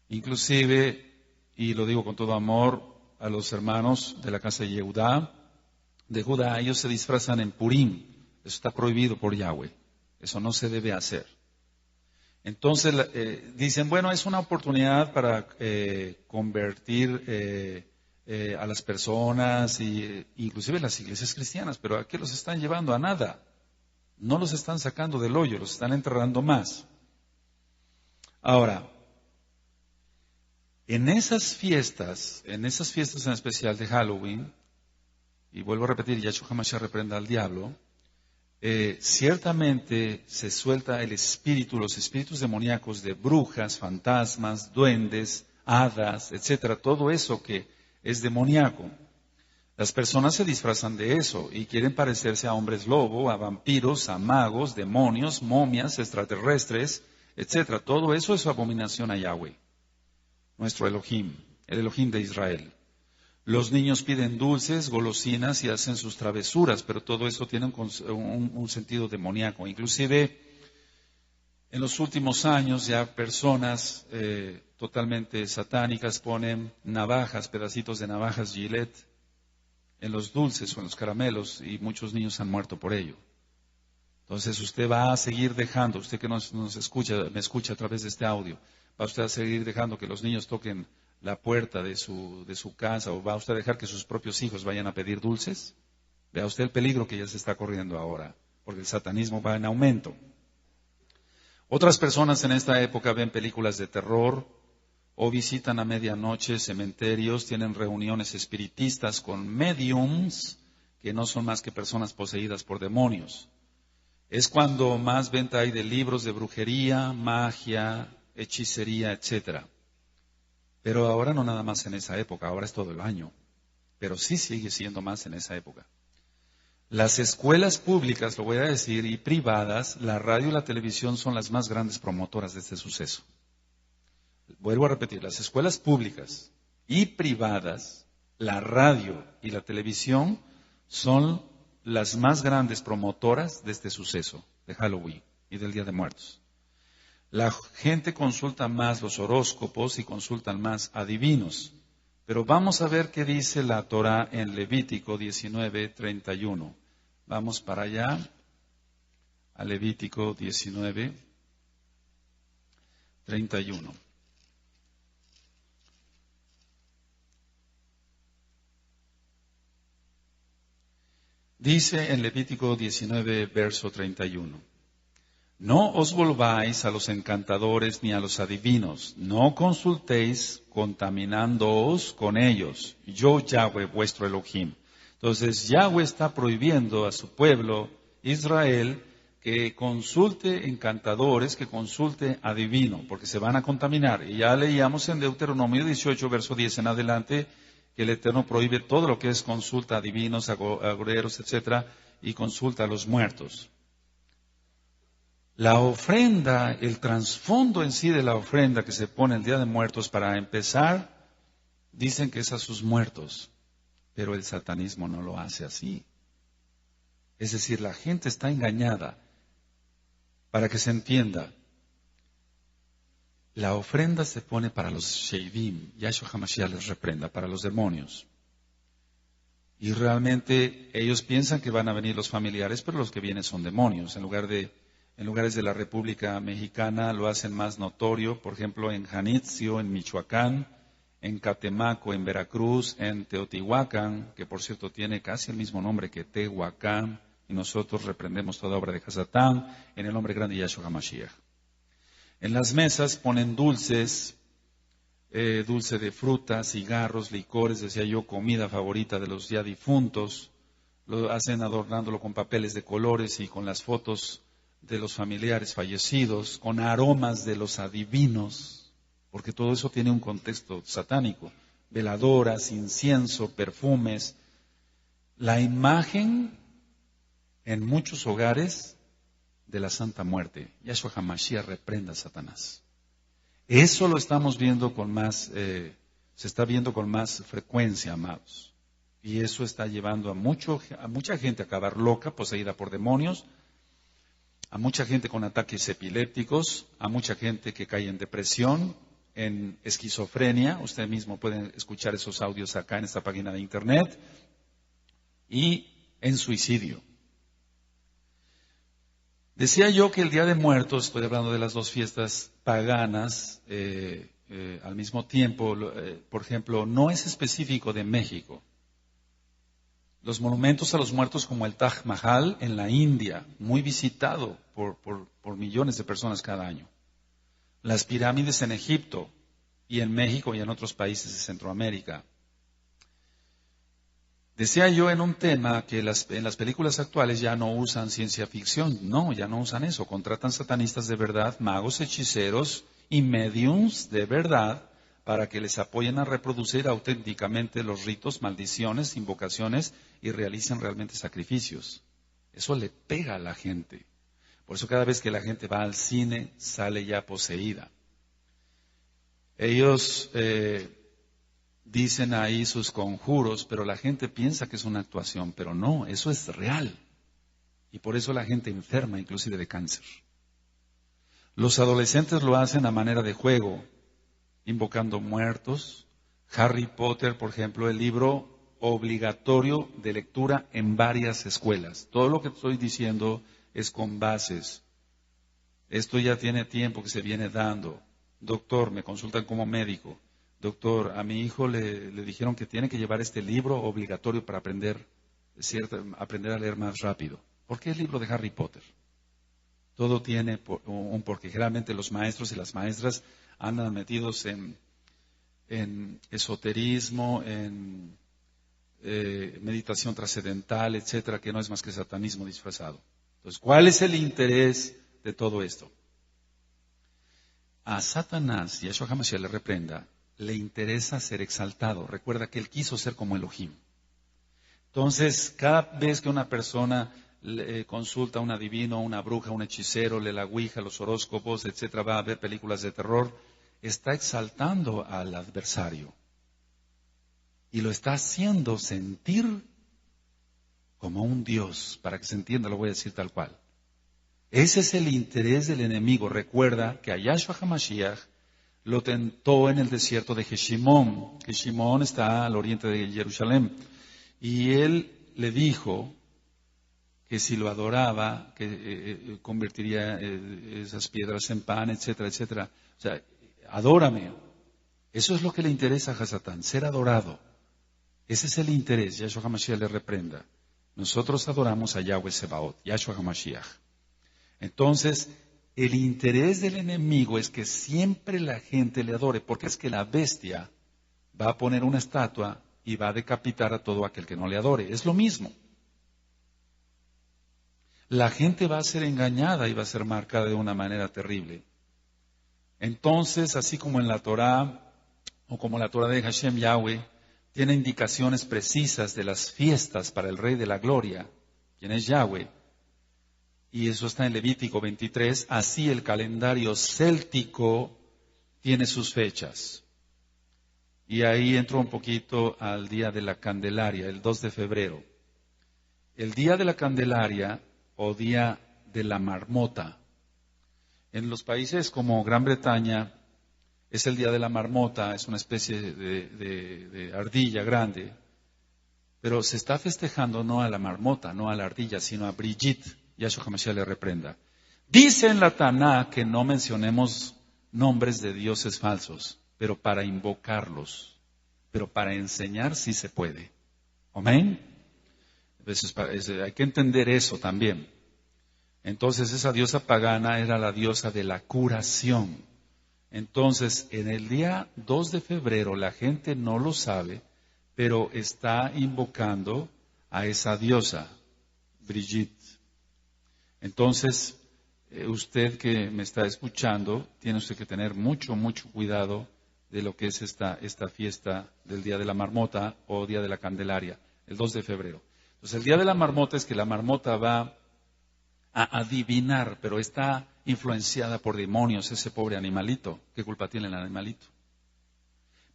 Inclusive, y lo digo con todo amor, a los hermanos de la casa de Judá, ellos se disfrazan en Purim. Eso está prohibido por Yahweh. Eso no se debe hacer. Entonces dicen, bueno, es una oportunidad para convertir a las personas, inclusive las iglesias cristianas, pero ¿a qué los están llevando? A nada. No los están sacando del hoyo, los están enterrando más. Ahora, en esas fiestas en especial de Halloween, y vuelvo a repetir, Yahshua HaMashiach reprenda al diablo, ciertamente se suelta los espíritus demoníacos de brujas, fantasmas, duendes, hadas, etcétera, todo eso que es demoníaco. Las personas se disfrazan de eso y quieren parecerse a hombres lobo, a vampiros, a magos, demonios, momias, extraterrestres, etcétera. Todo eso es abominación a Yahweh, nuestro Elohim, el Elohim de Israel. Los niños piden dulces, golosinas y hacen sus travesuras, pero todo eso tiene un sentido demoníaco. Inclusive, en los últimos años ya personas totalmente satánicas ponen navajas, pedacitos de navajas Gillette en los dulces o en los caramelos y muchos niños han muerto por ello. Entonces usted va a seguir dejando, usted que nos escucha, me escucha a través de este audio, va usted a seguir dejando que los niños toquen la puerta de su casa, o va usted a dejar que sus propios hijos vayan a pedir dulces. Vea usted el peligro que ya se está corriendo ahora, porque el satanismo va en aumento. Otras personas en esta época ven películas de terror o visitan a medianoche cementerios, tienen reuniones espiritistas con mediums que no son más que personas poseídas por demonios. Es cuando más venta hay de libros de brujería, magia, hechicería, etcétera. Pero ahora no nada más en esa época, ahora es todo el año. Pero sí sigue siendo más en esa época. Las escuelas públicas, lo voy a decir, y privadas, la radio y la televisión son las más grandes promotoras de este suceso. Vuelvo a repetir, las escuelas públicas y privadas, la radio y la televisión son las más grandes promotoras de este suceso, de Halloween y del Día de Muertos. La gente consulta más los horóscopos y consultan más adivinos. Pero vamos a ver qué dice la Torah en Levítico 19:31. Vamos para allá, a Levítico 19:31. Dice en Levítico 19, verso 31. No os volváis a los encantadores ni a los adivinos, no consultéis contaminándoos con ellos. Yo, Yahweh, vuestro Elohim. Entonces, Yahweh está prohibiendo a su pueblo, Israel, que consulte encantadores, que consulte adivinos, porque se van a contaminar. Y ya leíamos en Deuteronomio 18, verso 10 en adelante, que el Eterno prohíbe todo lo que es consulta a adivinos, agoreros, etcétera, y consulta a los muertos. La ofrenda, el trasfondo en sí de la ofrenda que se pone el Día de Muertos, para empezar, dicen que es a sus muertos, pero el satanismo no lo hace así. Es decir, la gente está engañada. Para que se entienda, la ofrenda se pone para los Sheidim, Yahshua HaMashiach les reprenda, para los demonios. Y realmente ellos piensan que van a venir los familiares, pero los que vienen son demonios. En lugares de la República Mexicana lo hacen más notorio, por ejemplo en Janitzio, en Michoacán, en Catemaco, en Veracruz, en Teotihuacán, que por cierto tiene casi el mismo nombre que Tehuacán, y nosotros reprendemos toda obra de Hasatán en el nombre grande de Yahshua HaMashiach. En las mesas ponen dulces, dulce de frutas, cigarros, licores, decía yo, comida favorita de los ya difuntos, lo hacen adornándolo con papeles de colores y con las fotos de los familiares fallecidos, con aromas de los adivinos, porque todo eso tiene un contexto satánico, veladoras, incienso, perfumes. La imagen en muchos hogares de la Santa Muerte. Yahshua HaMashiach reprenda a Satanás. Eso lo estamos viendo con más, se está viendo con más frecuencia, amados. Y eso está llevando a mucha gente a acabar loca, poseída por demonios, a mucha gente con ataques epilépticos, a mucha gente que cae en depresión, en esquizofrenia. Usted mismo puede escuchar esos audios acá en esta página de internet. Y en suicidio. Decía yo que el Día de Muertos, estoy hablando de las dos fiestas paganas, al mismo tiempo, por ejemplo, no es específico de México. Los monumentos a los muertos como el Taj Mahal en la India, muy visitado por millones de personas cada año. Las pirámides en Egipto y en México y en otros países de Centroamérica. Decía yo en un tema que en las películas actuales ya no usan ciencia ficción. No, ya no usan eso. Contratan satanistas de verdad, magos, hechiceros y mediums de verdad para que les apoyen a reproducir auténticamente los ritos, maldiciones, invocaciones y realicen realmente sacrificios. Eso le pega a la gente. Por eso cada vez que la gente va al cine sale ya poseída. Ellos dicen ahí sus conjuros, pero la gente piensa que es una actuación, pero no, eso es real. Y por eso la gente enferma, inclusive de cáncer. Los adolescentes lo hacen a manera de juego, invocando muertos. Harry Potter, por ejemplo, el libro obligatorio de lectura en varias escuelas. Todo lo que estoy diciendo es con bases. Esto ya tiene tiempo que se viene dando. Doctor, me consultan como médico. Doctor, a mi hijo le dijeron que tiene que llevar este libro obligatorio para aprender a leer más rápido. ¿Por qué el libro de Harry Potter? Todo tiene un porqué. Generalmente los maestros y las maestras andan metidos en esoterismo, en meditación trascendental, etcétera, que no es más que satanismo disfrazado. Entonces, ¿cuál es el interés de todo esto? A Satanás, y a Yahshua HaMashiach le reprenda, le interesa ser exaltado. Recuerda que él quiso ser como Elohim. Entonces, cada vez que una persona consulta a un adivino, una bruja, un hechicero, lee la ouija, los horóscopos, etcétera, va a ver películas de terror, está exaltando al adversario. Y lo está haciendo sentir como un Dios. Para que se entienda, lo voy a decir tal cual. Ese es el interés del enemigo. Recuerda que a Yahshua HaMashiach lo tentó en el desierto de Jeshimón. Jeshimón está al oriente de Jerusalén. Y él le dijo que si lo adoraba, que convertiría esas piedras en pan, etcétera, etcétera. O sea, adórame. Eso es lo que le interesa a Hasatán, ser adorado. Ese es el interés. Yahshua HaMashiach le reprenda. Nosotros adoramos a Yahweh Sebaot, Yahshua HaMashiach. Entonces, el interés del enemigo es que siempre la gente le adore, porque es que la bestia va a poner una estatua y va a decapitar a todo aquel que no le adore. Es lo mismo. La gente va a ser engañada y va a ser marcada de una manera terrible. Entonces, así como en la Torá, o como la Torá de Hashem Yahweh, tiene indicaciones precisas de las fiestas para el Rey de la Gloria, quien es Yahweh, y eso está en Levítico 23, así el calendario céltico tiene sus fechas. Y ahí entro un poquito al Día de la Candelaria, el 2 de febrero. El Día de la Candelaria o Día de la Marmota. En los países como Gran Bretaña es el Día de la Marmota, es una especie de ardilla grande, pero se está festejando no a la marmota, no a la ardilla, sino a Brigitte. Yahshua HaMashiach le reprenda. Dice en la Taná que no mencionemos nombres de dioses falsos, pero para invocarlos, pero para enseñar sí se puede. ¿Amén? Hay que entender eso también. Entonces esa diosa pagana era la diosa de la curación. Entonces en el día 2 de febrero la gente no lo sabe, pero está invocando a esa diosa, Brigitte. Entonces usted que me está escuchando, tiene usted que tener mucho, mucho cuidado de lo que es esta fiesta del Día de la Marmota o Día de la Candelaria, el 2 de febrero. Entonces el Día de la Marmota es que la marmota va a adivinar, pero está influenciada por demonios, ese pobre animalito. ¿Qué culpa tiene el animalito?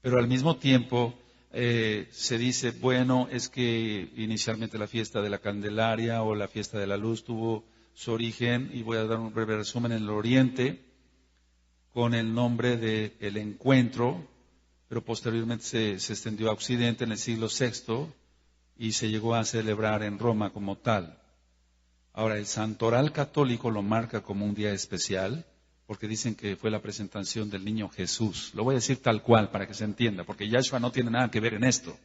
Pero al mismo tiempo se dice, bueno, es que inicialmente la fiesta de la Candelaria o la fiesta de la luz tuvo su origen, y voy a dar un breve resumen, en el Oriente, con el nombre de el encuentro, pero posteriormente se extendió a Occidente en el siglo VI y se llegó a celebrar en Roma como tal. Ahora, el Santoral católico lo marca como un día especial, porque dicen que fue la presentación del niño Jesús. Lo voy a decir tal cual para que se entienda, porque Yahshua no tiene nada que ver en esto.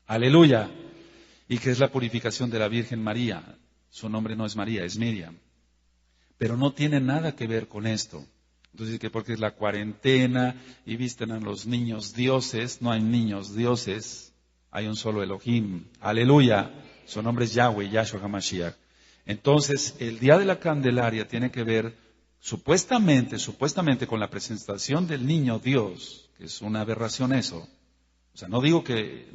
Aleluya. Y que es la purificación de la Virgen María. Su nombre no es María, es Miriam. Pero no tiene nada que ver con esto. Entonces, que porque es la cuarentena y visten a los niños dioses, no hay niños dioses, hay un solo Elohim. Aleluya. Su nombre es Yahweh, Yahshua HaMashiach. Entonces, el Día de la Candelaria tiene que ver supuestamente con la presentación del niño Dios, que es una aberración eso. O sea, no digo que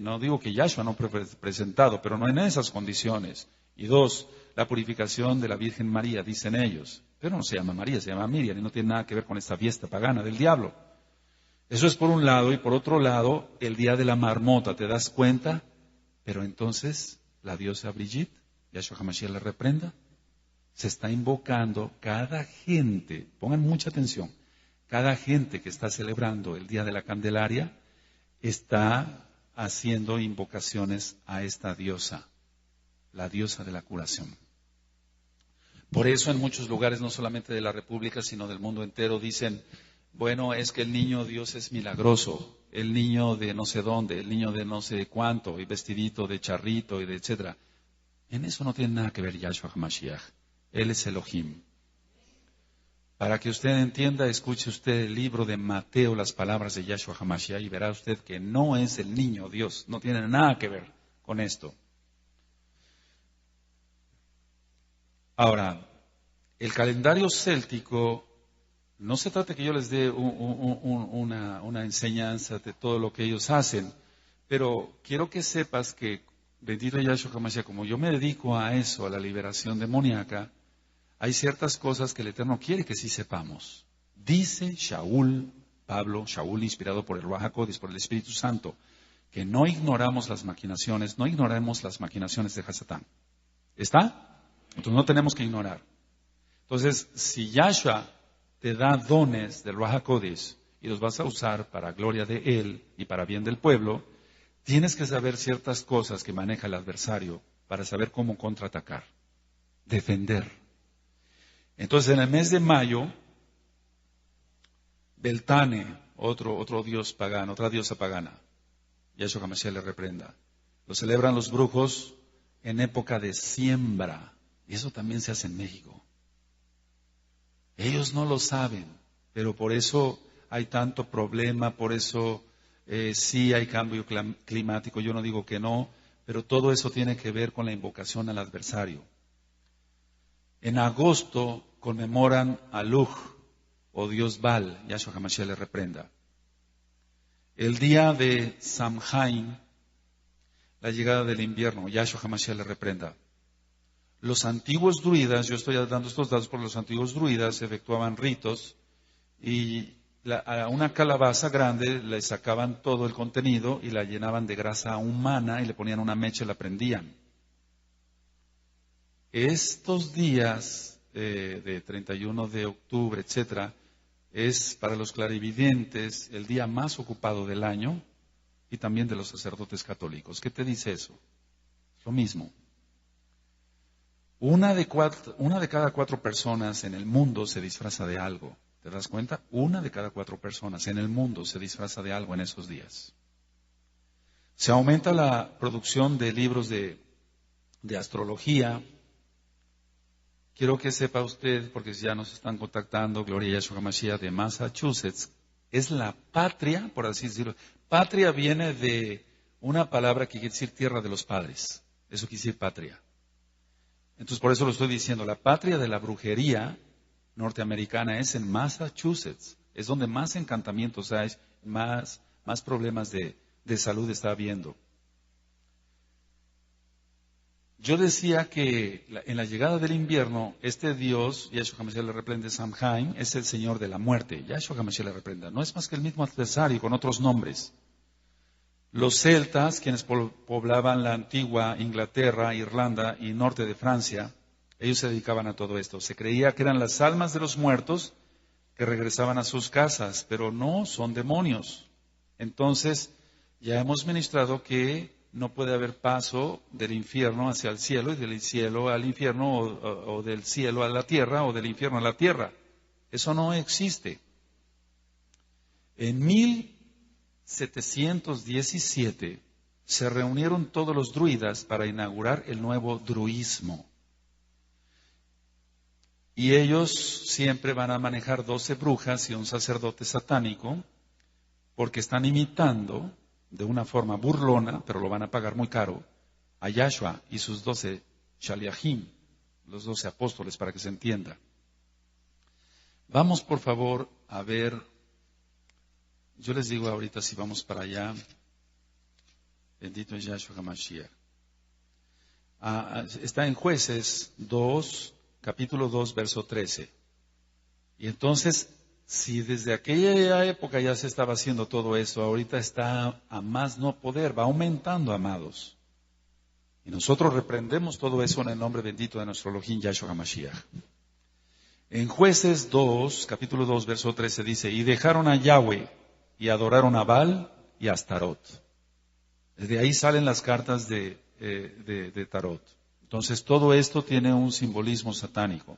Yahshua no fue presentado, pero no en esas condiciones. Y dos, la purificación de la Virgen María, dicen ellos. Pero no se llama María, se llama Miriam y no tiene nada que ver con esta fiesta pagana del diablo. Eso es por un lado, y por otro lado, el Día de la Marmota, ¿te das cuenta? Pero entonces, la diosa Brigitte, Yahshua HaMashiach le reprenda, se está invocando cada gente, pongan mucha atención, cada gente que está celebrando el Día de la Candelaria está haciendo invocaciones a esta diosa, la diosa de la curación. Por eso en muchos lugares, no solamente de la República, sino del mundo entero, dicen, bueno, es que el niño Dios es milagroso, el niño de no sé dónde, el niño de no sé cuánto, y vestidito de charrito, y de etcétera. En eso no tiene nada que ver Yahshua HaMashiach. Él es Elohim. Para que usted entienda, escuche usted el libro de Mateo, las palabras de Yahshua HaMashiach, y verá usted que no es el niño Dios, no tiene nada que ver con esto. Ahora, el calendario céltico, no se trata que yo les dé una enseñanza de todo lo que ellos hacen, pero quiero que sepas que, bendito Yahshua HaMashiach, como yo me dedico a eso, a la liberación demoníaca, hay ciertas cosas que el Eterno quiere que sí sepamos. Dice Pablo, Shaul inspirado por el Ruach HaKodesh, por el Espíritu Santo, que no ignoremos las maquinaciones de Hasatán. ¿Está? Entonces no tenemos que ignorar. Entonces, si Yahshua te da dones del Ruach HaKodesh y los vas a usar para gloria de Él y para bien del pueblo, tienes que saber ciertas cosas que maneja el adversario para saber cómo contraatacar, defender. Entonces, en el mes de mayo, Beltane, otro dios pagano, otra diosa pagana, Yahshua HaMashiach le reprenda. Lo celebran los brujos en época de siembra. Y eso también se hace en México. Ellos no lo saben, pero por eso hay tanto problema, por eso sí hay cambio climático. Yo no digo que no, pero todo eso tiene que ver con la invocación al adversario. En agosto conmemoran a Luj, o Dios Baal, Yahshua HaMashiach le reprenda. El día de Samhain, la llegada del invierno, Yahshua HaMashiach le reprenda. Los antiguos druidas, yo estoy dando estos datos por los antiguos druidas, efectuaban ritos y a una calabaza grande le sacaban todo el contenido y la llenaban de grasa humana y le ponían una mecha y la prendían. Estos días de 31 de octubre, etcétera, es para los clarividentes el día más ocupado del año y también de los sacerdotes católicos. ¿Qué te dice eso? Lo mismo. Una de cada 4 personas en el mundo se disfraza de algo. ¿Te das cuenta? 1 de cada 4 personas en el mundo se disfraza de algo en esos días. Se aumenta la producción de libros de astrología. Quiero que sepa usted, porque ya nos están contactando, Gloria Yahshua HaMashiach de Massachusetts, es la patria, por así decirlo. Patria viene de una palabra que quiere decir tierra de los padres. Eso quiere decir patria. Entonces, por eso lo estoy diciendo. La patria de la brujería norteamericana es en Massachusetts. Es donde más encantamientos hay, más problemas de salud está habiendo. Yo decía que en la llegada del invierno, este Dios, Yahshua HaMashiach le reprende, Samhain, es el Señor de la muerte. Yahshua HaMashiach le reprenda. No es más que el mismo adversario con otros nombres. Los celtas, quienes poblaban la antigua Inglaterra, Irlanda y norte de Francia, ellos se dedicaban a todo esto. Se creía que eran las almas de los muertos que regresaban a sus casas, pero no, son demonios. Entonces, ya hemos ministrado que no puede haber paso del infierno hacia el cielo y del cielo al infierno o del cielo a la tierra o del infierno a la tierra. Eso no existe. En 1717 se reunieron todos los druidas para inaugurar el nuevo druismo. Y ellos siempre van a manejar 12 brujas y un sacerdote satánico porque están imitando de una forma burlona, pero lo van a pagar muy caro, a Yahshua y sus 12 shaliachim, los 12 apóstoles, para que se entienda. Vamos, por favor, a ver. Yo les digo ahorita si vamos para allá. Bendito es Yahshua HaMashiach. Está en Jueces 2, capítulo 2, verso 13. Y entonces, si desde aquella época ya se estaba haciendo todo eso, ahorita está a más no poder, va aumentando, amados. Y nosotros reprendemos todo eso en el nombre bendito de nuestro Elohim Yahshua HaMashiach. En Jueces 2, capítulo 2, verso 13 dice, y dejaron a Yahweh y adoraron a Baal y a Astarot. Desde ahí salen las cartas de Tarot. Entonces todo esto tiene un simbolismo satánico.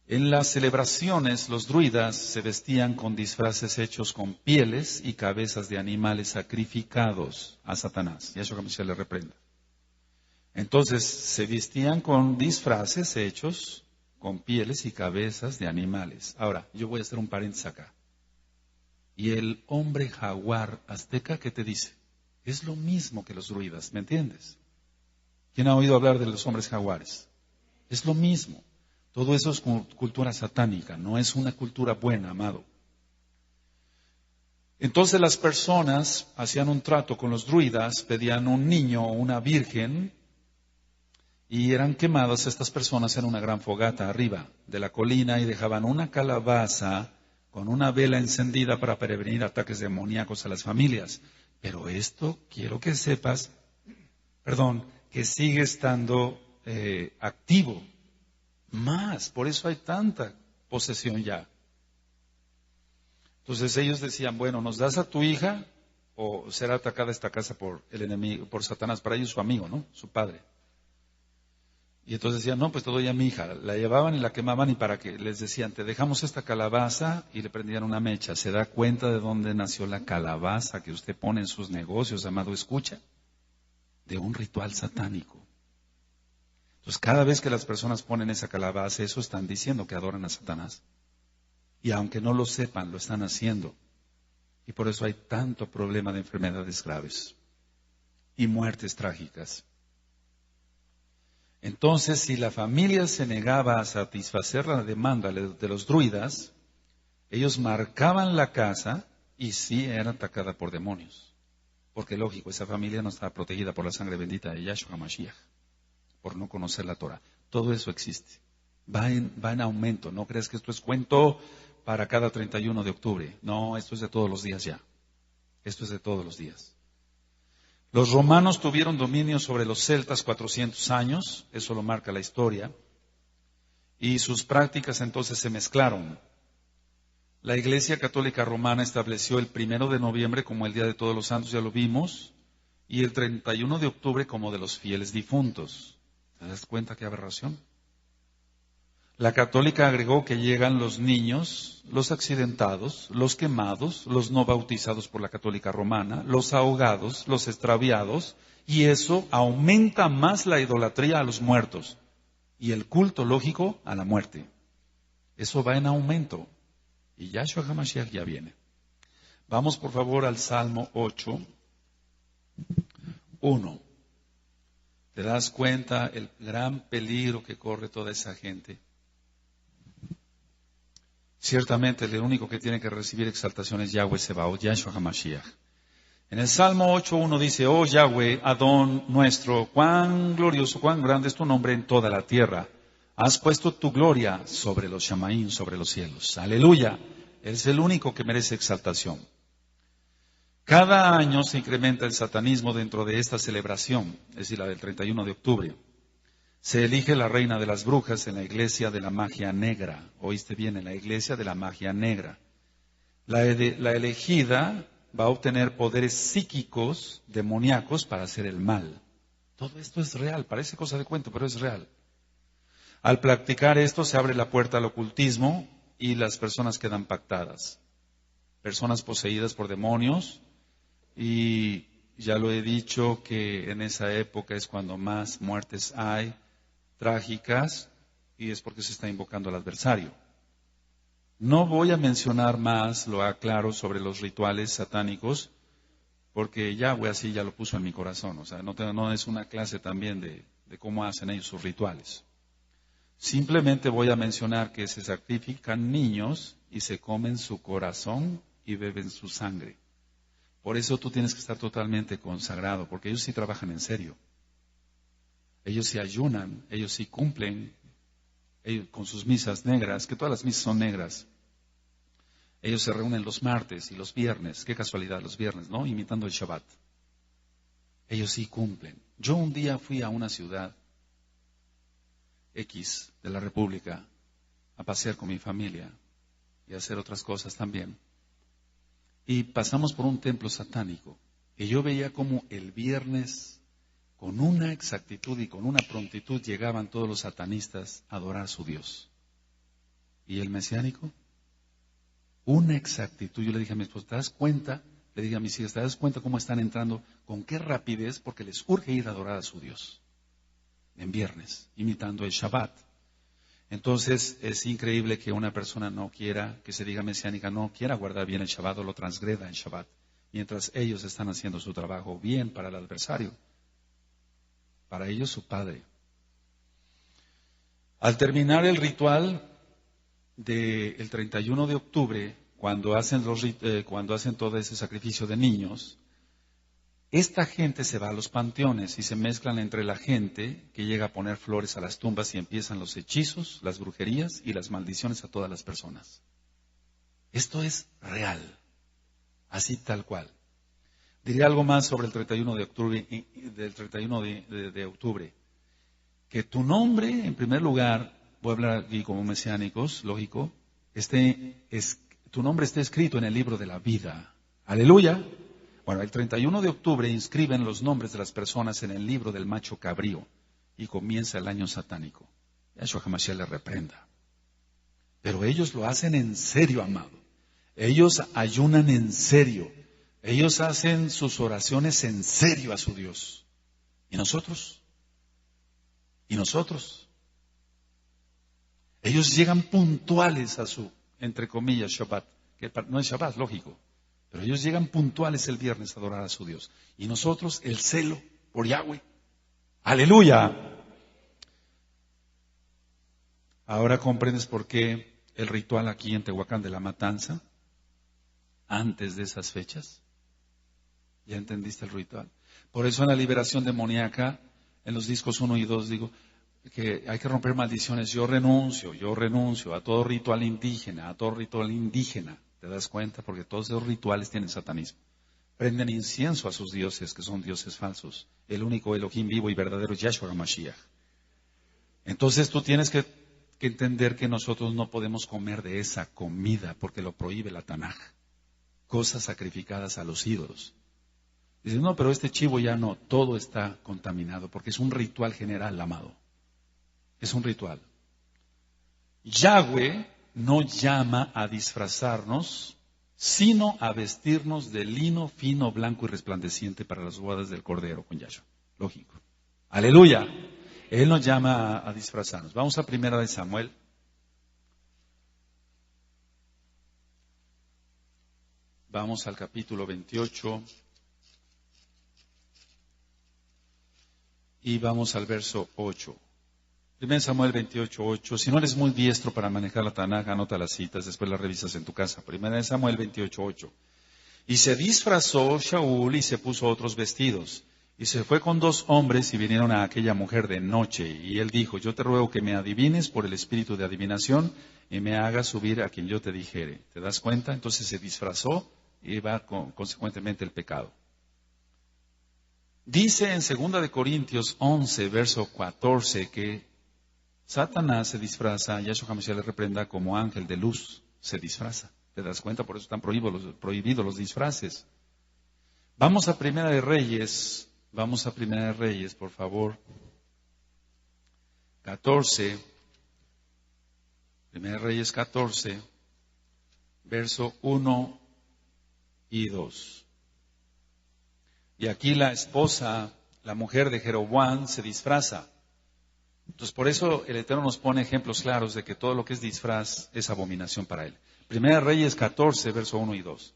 En las celebraciones los druidas se vestían con disfraces hechos con pieles y cabezas de animales sacrificados a Satanás. Yahshua HaMashiach le reprenda. Entonces se vestían con disfraces hechos con pieles y cabezas de animales. Ahora, yo voy a hacer un paréntesis acá. Y el hombre jaguar azteca, ¿qué te dice? Es lo mismo que los druidas, ¿me entiendes? ¿Quién ha oído hablar de los hombres jaguares? Es lo mismo. Todo eso es cultura satánica, no es una cultura buena, amado. Entonces las personas hacían un trato con los druidas, pedían un niño o una virgen y eran quemadas estas personas en una gran fogata arriba de la colina y dejaban una calabaza con una vela encendida para prevenir ataques demoníacos a las familias. Pero esto quiero que sepas, que sigue estando activo. Más, por eso hay tanta posesión ya. Entonces ellos decían, bueno, ¿nos das a tu hija o será atacada esta casa por el enemigo, por Satanás? Para ellos su amigo, ¿no? Su padre. Y entonces decían, no, pues te doy a mi hija. La llevaban y la quemaban y para que les decían, te dejamos esta calabaza y le prendían una mecha. ¿Se da cuenta de dónde nació la calabaza que usted pone en sus negocios, amado? Escucha. de un ritual satánico. Entonces, cada vez que las personas ponen esa calabaza, eso están diciendo que adoran a Satanás. Y aunque no lo sepan, lo están haciendo. Y por eso hay tanto problema de enfermedades graves y muertes trágicas. Entonces, si la familia se negaba a satisfacer la demanda de los druidas, ellos marcaban la casa y sí era atacada por demonios. Porque lógico, esa familia no estaba protegida por la sangre bendita de Yahshua HaMashiach, por no conocer la Torah. Todo eso existe. Va en aumento. No creas que esto es cuento para cada 31 de octubre. No, esto es de todos los días ya. Esto es de todos los días. Los romanos tuvieron dominio sobre los celtas 400 años, eso lo marca la historia, y sus prácticas entonces se mezclaron. La Iglesia Católica Romana estableció el 1 de noviembre como el Día de Todos los Santos, ya lo vimos, y el 31 de octubre como de los fieles difuntos. ¿Te das cuenta qué aberración? La católica agregó que llegan los niños, los accidentados, los quemados, los no bautizados por la católica romana, los ahogados, los extraviados, y eso aumenta más la idolatría a los muertos y el culto lógico a la muerte. Eso va en aumento y Yahshua HaMashiach ya viene. Vamos por favor al Salmo 8, 1. ¿Te das cuenta el gran peligro que corre toda esa gente? Ciertamente el único que tiene que recibir exaltación es Yahweh Sebaot, Yahshua HaMashiach. En el Salmo 8.1 dice, oh Yahweh, Adón nuestro, cuán glorioso, cuán grande es tu nombre en toda la tierra. Has puesto tu gloria sobre los Shamaín, sobre los cielos. Aleluya, Él es el único que merece exaltación. Cada año se incrementa el satanismo dentro de esta celebración, es decir, la del 31 de octubre. Se elige la reina de las brujas en la iglesia de la magia negra. Oíste bien, en la iglesia de la magia negra. La elegida va a obtener poderes psíquicos, demoníacos, para hacer el mal. Todo esto es real, parece cosa de cuento, pero es real. Al practicar esto se abre la puerta al ocultismo y las personas quedan pactadas. Personas poseídas por demonios, y ya lo he dicho que en esa época es cuando más muertes hay, trágicas, y es porque se está invocando al adversario. No voy a mencionar más, lo aclaro, sobre los rituales satánicos, porque Yahweh así ya lo puso en mi corazón. O sea, no es una clase también de cómo hacen ellos sus rituales. Simplemente voy a mencionar que se sacrifican niños y se comen su corazón y beben su sangre. Por eso tú tienes que estar totalmente consagrado, porque ellos sí trabajan en serio. Ellos sí ayunan, ellos sí cumplen con sus misas negras, que todas las misas son negras. Ellos se reúnen los martes y los viernes, qué casualidad, los viernes, ¿no? Imitando el Shabbat. Ellos sí cumplen. Yo un día fui a una ciudad X de la República a pasear con mi familia y a hacer otras cosas también. Y pasamos por un templo satánico, y yo veía como el viernes, con una exactitud y con una prontitud, llegaban todos los satanistas a adorar a su Dios. ¿Y el mesiánico? Una exactitud. Yo le dije a mi esposa, ¿te das cuenta? Le dije a mis hijas, ¿te das cuenta cómo están entrando? ¿Con qué rapidez? Porque les urge ir a adorar a su Dios. En viernes, imitando el Shabbat. Entonces es increíble que una persona no quiera, que se diga mesiánica, no quiera guardar bien el Shabbat o lo transgreda el Shabbat, mientras ellos están haciendo su trabajo bien para el adversario, para ellos su padre. Al terminar el ritual del 31 de octubre, cuando hacen todo ese sacrificio de niños, esta gente se va a los panteones y se mezclan entre la gente que llega a poner flores a las tumbas y empiezan los hechizos, las brujerías y las maldiciones a todas las personas. Esto es real, así tal cual. Diré algo más sobre el 31 de octubre, de octubre. Que tu nombre, en primer lugar, voy a hablar aquí como mesiánicos, lógico, tu nombre esté escrito en el libro de la vida. Aleluya. Bueno, el 31 de octubre inscriben los nombres de las personas en el libro del macho cabrío y comienza el año satánico. Yahshua HaMashiach le reprenda. Pero ellos lo hacen en serio, amado. Ellos ayunan en serio. Ellos hacen sus oraciones en serio a su Dios. ¿Y nosotros? ¿Y nosotros? Ellos llegan puntuales a su, entre comillas, Shabbat, que no es Shabbat, lógico, pero ellos llegan puntuales el viernes a adorar a su Dios. Y nosotros, el celo por Yahweh. ¡Aleluya! Ahora comprendes por qué el ritual aquí en Tehuacán de la matanza, antes de esas fechas. ¿Ya entendiste el ritual? Por eso en la liberación demoníaca, en los discos 1 y 2, digo que hay que romper maldiciones. Yo renuncio a todo ritual indígena, ¿Te das cuenta? Porque todos esos rituales tienen satanismo. Prenden incienso a sus dioses, que son dioses falsos. El único Elohim vivo y verdadero es Yahshua HaMashiach. Entonces tú tienes que entender que nosotros no podemos comer de esa comida, porque lo prohíbe la Tanaj. Cosas sacrificadas a los ídolos. Dices, no, pero este chivo ya no, todo está contaminado, porque es un ritual general, amado. Es un ritual. Yahweh no llama a disfrazarnos, sino a vestirnos de lino fino, blanco y resplandeciente para las bodas del Cordero con Yahshua. Lógico. Aleluya. Él nos llama a disfrazarnos. Vamos a 1 Samuel. Vamos al capítulo 28. Y vamos al verso 8. 1 Samuel 28, 8. Si no eres muy diestro para manejar la Tanaj, anota las citas, después las revisas en tu casa. 1 Samuel 28, 8. Y se disfrazó Shaul y se puso otros vestidos. Y se fue con 2 hombres y vinieron a aquella mujer de noche. Y él dijo, yo te ruego que me adivines por el espíritu de adivinación y me hagas subir a quien yo te dijere. ¿Te das cuenta? Entonces se disfrazó y va consecuentemente el pecado. Dice en 2 de Corintios 11, verso 14, que Satanás se disfraza, Yahshua HaMashiach le reprenda, como ángel de luz, se disfraza. ¿Te das cuenta? Por eso están prohibidos los disfraces. Vamos a 1 de Reyes, por favor. 14, 1 de Reyes 14, verso 1 y 2. Y aquí la esposa, la mujer de Jeroboam, se disfraza. Entonces, por eso el Eterno nos pone ejemplos claros de que todo lo que es disfraz es abominación para él. 1 Reyes 14, verso 1 y 2.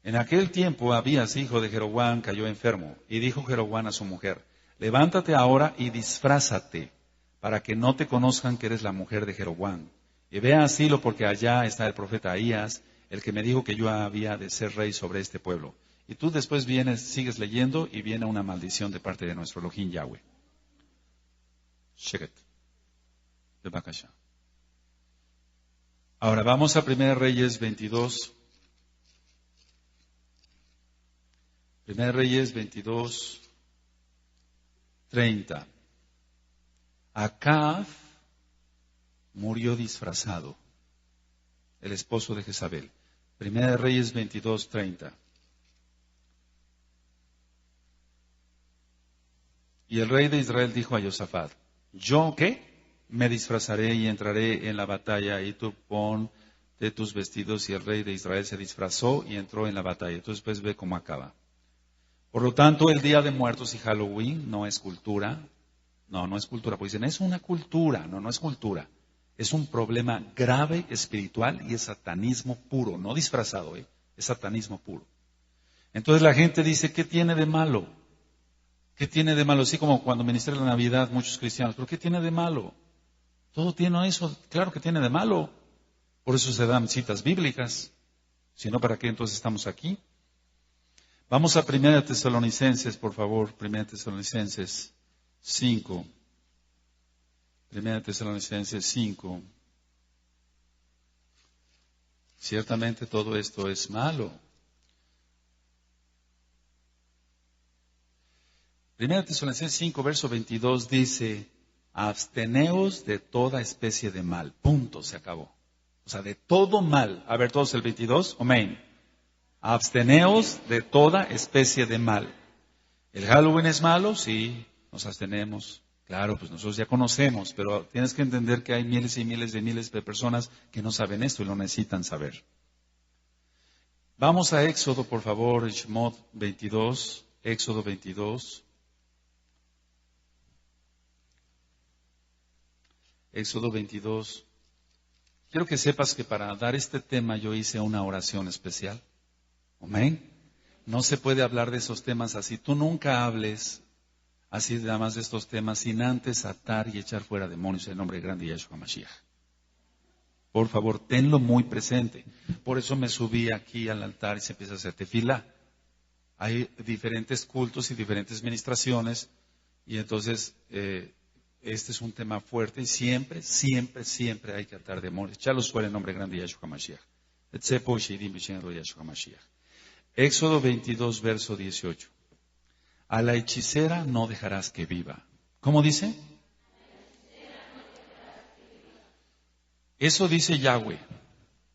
En aquel tiempo Abías, hijo de Jeroboam, cayó enfermo, y dijo Jeroboam a su mujer, levántate ahora y disfrázate, para que no te conozcan que eres la mujer de Jeroboam. Y ve a Silo, porque allá está el profeta Ahías, el que me dijo que yo había de ser rey sobre este pueblo. Y tú después sigues leyendo, y viene una maldición de parte de nuestro Elohim Yahweh. Sheket. Ahora vamos a 1 Reyes 22. 1 Reyes 22, 30. Acab murió disfrazado, el esposo de Jezabel. 1 Reyes 22, 30. Y el rey de Israel dijo a Josafat, ¿yo qué? Me disfrazaré y entraré en la batalla, y tú ponte tus vestidos. Y el rey de Israel se disfrazó y entró en la batalla. Entonces pues ve cómo acaba. Por lo tanto, el Día de Muertos y Halloween no es cultura. No es cultura. Pues dicen, es una cultura. No es cultura. Es un problema grave espiritual y es satanismo puro. No disfrazado, es satanismo puro. Entonces la gente dice, ¿qué tiene de malo? ¿Qué tiene de malo? Así como cuando ministré la Navidad muchos cristianos, ¿pero qué tiene de malo? Todo tiene eso, claro que tiene de malo. Por eso se dan citas bíblicas. Si no, ¿para qué entonces estamos aquí? Vamos a 1 Tesalonicenses, por favor. 1 Tesalonicenses 5. 1 Tesalonicenses 5. Ciertamente todo esto es malo. 1 Tesalonicenses 5, verso 22 dice, absteneos de toda especie de mal. Punto, se acabó. O sea, de todo mal. A ver, todos el 22, amén. Absteneos de toda especie de mal. ¿El Halloween es malo? Sí, nos abstenemos. Claro, pues nosotros ya conocemos, pero tienes que entender que hay miles y miles de personas que no saben esto y lo necesitan saber. Vamos a Éxodo, por favor, Shemot 22, Éxodo 22. Éxodo 22. Quiero que sepas que para dar este tema yo hice una oración especial. Amén. No se puede hablar de esos temas así. Tú nunca hables así nada más de estos temas sin antes atar y echar fuera demonios en el nombre grande de Yahshua Mashiach. Por favor, tenlo muy presente. Por eso me subí aquí al altar y se empieza a hacer tefilá. Hay diferentes cultos y diferentes ministraciones y entonces este es un tema fuerte y siempre, siempre, siempre hay que atar demonios. Echarlos fuera en el nombre grande de Yahshua Mashiach. Éxodo 22, verso 18. A la hechicera no dejarás que viva. ¿Cómo dice? Eso dice Yahweh.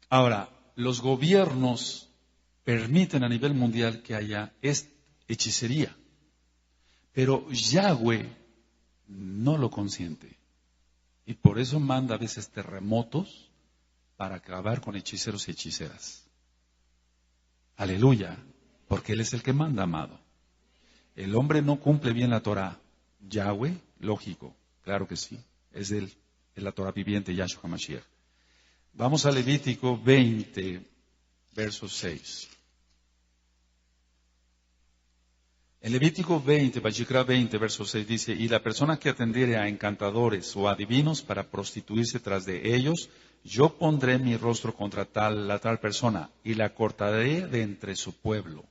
Ahora, los gobiernos permiten a nivel mundial que haya hechicería, pero Yahweh no lo consiente. Y por eso manda a veces terremotos para acabar con hechiceros y hechiceras. Aleluya, porque Él es el que manda, amado. El hombre no cumple bien la Torah. Yahweh, lógico, claro que sí. Es Él, es la Torah viviente, Yahshua Mashiach. Vamos a Levítico 20, verso 6. En Levítico 20, Vayikra 20, verso 6 dice, y la persona que atendiere a encantadores o adivinos para prostituirse tras de ellos, yo pondré mi rostro contra la tal persona y la cortaré de entre su pueblo.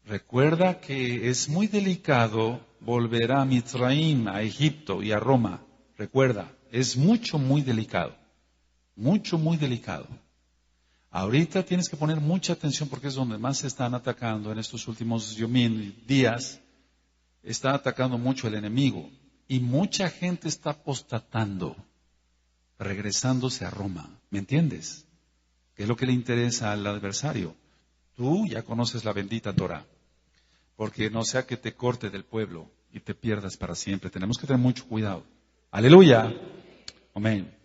Recuerda que es muy delicado volver a Mitzraim, a Egipto y a Roma. Recuerda, es muy delicado. Muy delicado. Ahorita tienes que poner mucha atención porque es donde más se están atacando en estos últimos días. Está atacando mucho el enemigo. Y mucha gente está apostatando, regresándose a Roma. ¿Me entiendes? ¿Qué es lo que le interesa al adversario? Tú ya conoces la bendita Torah. Porque no sea que te corte del pueblo y te pierdas para siempre. Tenemos que tener mucho cuidado. Aleluya. Amén.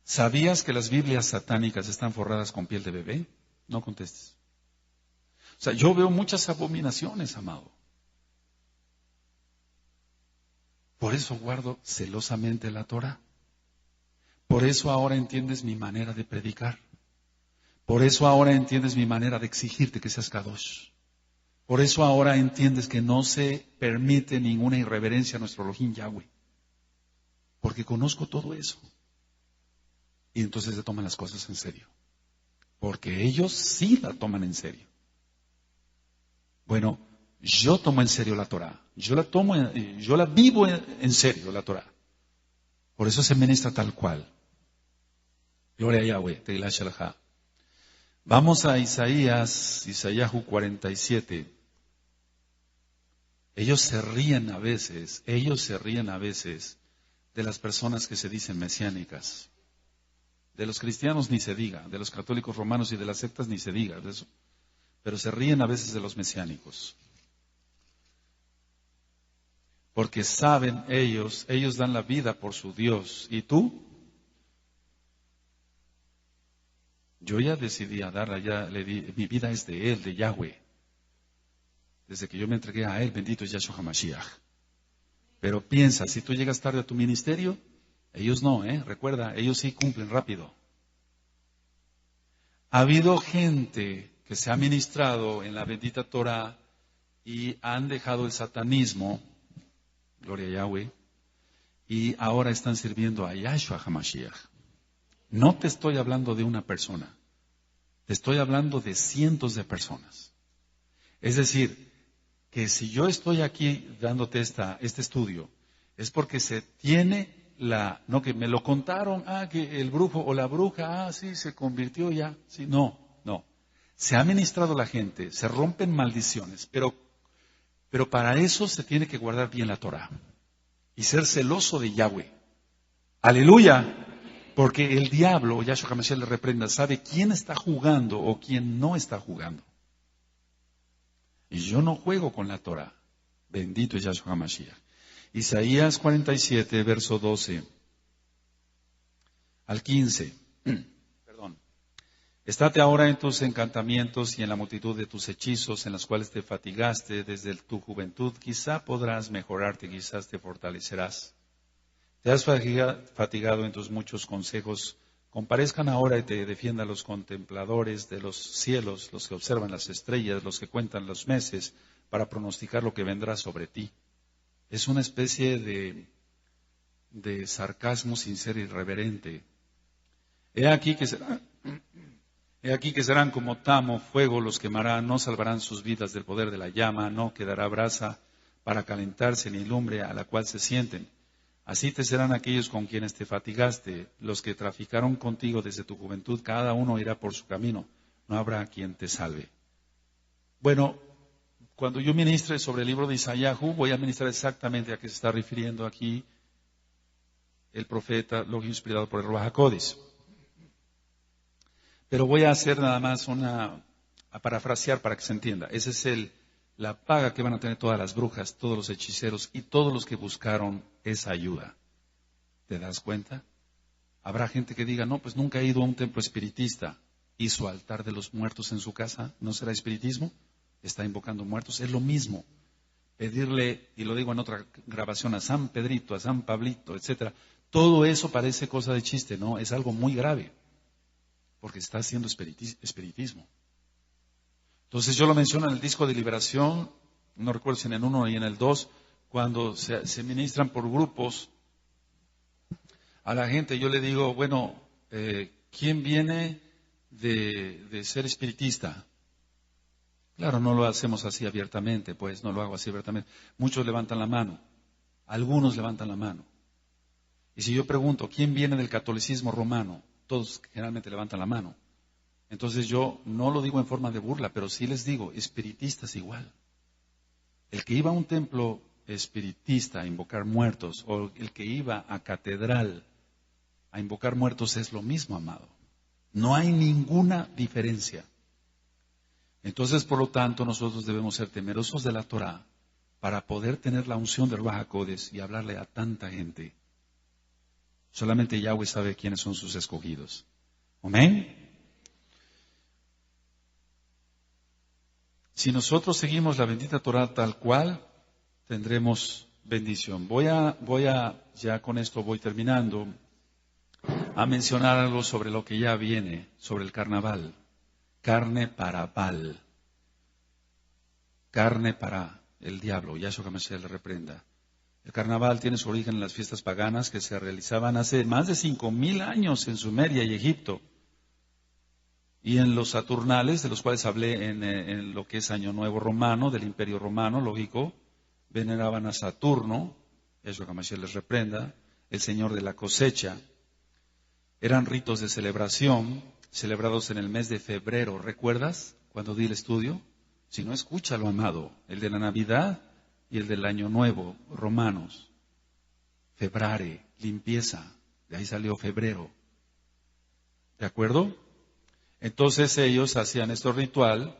¿Sabías que las Biblias satánicas están forradas con piel de bebé? No contestes. O sea, yo veo muchas abominaciones, amado. Por eso guardo celosamente la Torah. Por eso ahora entiendes mi manera de predicar. Por eso ahora entiendes mi manera de exigirte que seas Kadosh. Por eso ahora entiendes que no se permite ninguna irreverencia a nuestro Elohim Yahweh. Porque conozco todo eso. Y entonces se toman las cosas en serio. Porque ellos sí la toman en serio. Bueno, yo tomo en serio la Torah. Yo la vivo en serio, la Torah. Por eso se ministra tal cual. Gloria a Yahweh, Teilah Shalha. Vamos a Isaías 47. Ellos se ríen a veces de las personas que se dicen mesiánicas. De los cristianos ni se diga, de los católicos romanos y de las sectas ni se diga de eso. Pero se ríen a veces de los mesiánicos. Porque saben ellos dan la vida por su Dios. ¿Y tú? Yo ya decidí a darla, mi vida es de Él, de Yahweh. Desde que yo me entregué a Él, bendito es Yahshua HaMashiach. Pero piensa, si tú llegas tarde a tu ministerio, ellos no, recuerda, ellos sí cumplen rápido. Ha habido gente que se ha ministrado en la bendita Torah y han dejado el satanismo, gloria a Yahweh, y ahora están sirviendo a Yahshua HaMashiach. No te estoy hablando de una persona, te estoy hablando de cientos de personas. Es decir, que si yo estoy aquí dándote este estudio, es porque se tiene no que me lo contaron, que el brujo o la bruja, sí, se convirtió ya, sí, no. Se ha ministrado la gente, se rompen maldiciones, pero para eso se tiene que guardar bien la Torah y ser celoso de Yahweh. Aleluya. Porque el diablo, Yahshua HaMashiach le reprenda, sabe quién está jugando o quién no está jugando. Y yo no juego con la Torah. Bendito es Yahshua HaMashiach. Isaías 47, verso 12 al 15. Perdón. Estate ahora en tus encantamientos y en la multitud de tus hechizos en los cuales te fatigaste desde tu juventud. Quizá podrás mejorarte, quizás te fortalecerás. Te has fatigado en tus muchos consejos. Comparezcan ahora y te defiendan los contempladores de los cielos, los que observan las estrellas, los que cuentan los meses, para pronosticar lo que vendrá sobre ti. Es una especie de sarcasmo sincero y irreverente. He aquí que serán como tamo, fuego los quemará, no salvarán sus vidas del poder de la llama, no quedará brasa para calentarse ni lumbre a la cual se sienten. Así te serán aquellos con quienes te fatigaste, los que traficaron contigo desde tu juventud, cada uno irá por su camino, no habrá quien te salve. Bueno, cuando yo ministre sobre el libro de Isayahu, voy a ministrar exactamente a qué se está refiriendo aquí el profeta, lo inspirado por el Ruach HaKodesh. Pero voy a hacer nada más a parafrasear para que se entienda. Esa es la paga que van a tener todas las brujas, todos los hechiceros y todos los que buscaron esa ayuda. ¿Te das cuenta? Habrá gente que diga, no, pues nunca he ido a un templo espiritista. ¿Y su altar de los muertos en su casa no será espiritismo? Está invocando muertos. Es lo mismo. Pedirle, y lo digo en otra grabación, a San Pedrito, a San Pablito, etcétera. Todo eso parece cosa de chiste, ¿no? Es algo muy grave. Porque está haciendo espiritismo. Entonces yo lo menciono en el disco de Liberación, no recuerdo si en el 1 y en el 2, cuando se ministran por grupos a la gente, yo le digo, bueno, ¿quién viene de ser espiritista? Claro, no lo hacemos así abiertamente, pues no lo hago así abiertamente. Muchos levantan la mano, algunos levantan la mano. Y si yo pregunto, ¿quién viene del catolicismo romano? Todos generalmente levantan la mano. Entonces yo no lo digo en forma de burla, pero sí les digo, espiritistas igual. El que iba a un templo espiritista a invocar muertos, o el que iba a catedral a invocar muertos es lo mismo, amado. No hay ninguna diferencia. Entonces, por lo tanto, nosotros debemos ser temerosos de la Torah para poder tener la unción del Ruach HaKodesh y hablarle a tanta gente. Solamente Yahweh sabe quiénes son sus escogidos. Amén. Si nosotros seguimos la bendita Torah tal cual, tendremos bendición. Voy a, ya con esto voy terminando, a mencionar algo sobre lo que ya viene, sobre el carnaval. Carne para Baal. Carne para el diablo. Yahshua HaMashiach le reprenda. El carnaval tiene su origen en las fiestas paganas que se realizaban hace más de 5,000 años en Sumeria y Egipto. Y en los Saturnales, de los cuales hablé en lo que es Año Nuevo Romano, del Imperio Romano, lógico, veneraban a Saturno, Yahshua HaMashiach les reprenda, el Señor de la cosecha. Eran ritos de celebración, celebrados en el mes de febrero. ¿Recuerdas cuando di el estudio? Si no, escúchalo, amado. El de la Navidad y el del Año Nuevo, romanos. Febrare, limpieza. De ahí salió febrero. ¿De acuerdo? Entonces ellos hacían este ritual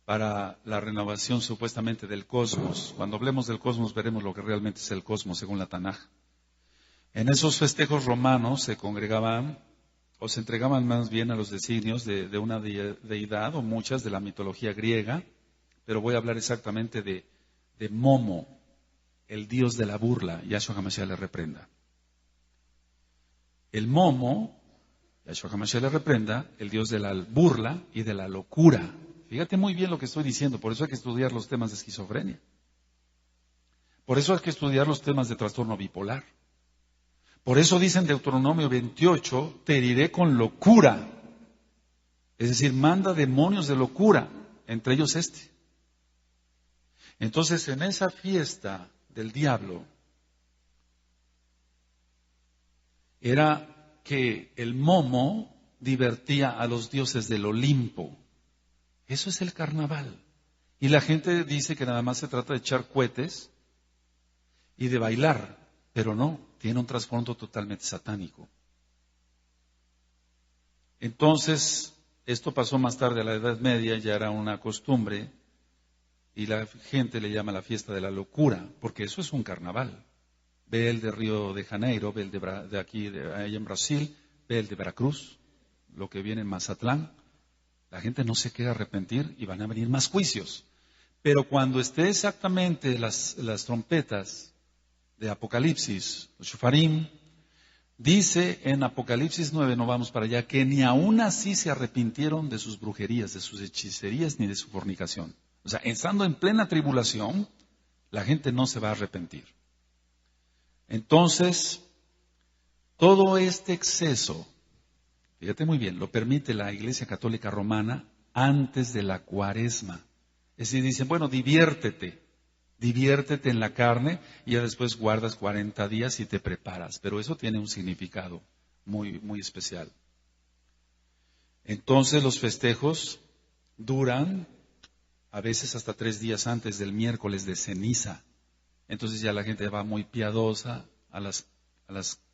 para la renovación supuestamente del cosmos. Cuando hablemos del cosmos veremos lo que realmente es el cosmos según la Tanaj. En esos festejos romanos se congregaban o se entregaban más bien a los designios de una deidad o muchas de la mitología griega, pero voy a hablar exactamente de Momo, el dios de la burla. Yahshua HaMashiach le reprenda. El Momo, Yahshua HaMashiach le reprenda, el dios de la burla y de la locura. Fíjate muy bien lo que estoy diciendo, por eso hay que estudiar los temas de esquizofrenia. Por eso hay que estudiar los temas de trastorno bipolar. Por eso dice en Deuteronomio 28, te heriré con locura. Es decir, manda demonios de locura, entre ellos este. Entonces, en esa fiesta del diablo, era que el Momo divertía a los dioses del Olimpo. Eso es el carnaval. Y la gente dice que nada más se trata de echar cohetes y de bailar, pero no, tiene un trasfondo totalmente satánico. Entonces, esto pasó más tarde a la Edad Media, ya era una costumbre, y la gente le llama la fiesta de la locura, porque eso es un carnaval. Ve el de Río de Janeiro, ve el de aquí, allá en Brasil, ve el de Veracruz, lo que viene en Mazatlán. La gente no se quiere arrepentir y van a venir más juicios. Pero cuando esté exactamente las trompetas de Apocalipsis, los shofarim, dice en Apocalipsis 9, no vamos para allá, que ni aún así se arrepintieron de sus brujerías, de sus hechicerías, ni de su fornicación. O sea, estando en plena tribulación, la gente no se va a arrepentir. Entonces, todo este exceso, fíjate muy bien, lo permite la Iglesia Católica Romana antes de la Cuaresma. Es decir, dicen, bueno, diviértete en la carne y ya después guardas 40 días y te preparas. Pero eso tiene un significado muy, muy especial. Entonces los festejos duran a veces hasta 3 días antes del miércoles de ceniza. Entonces ya la gente va muy piadosa a las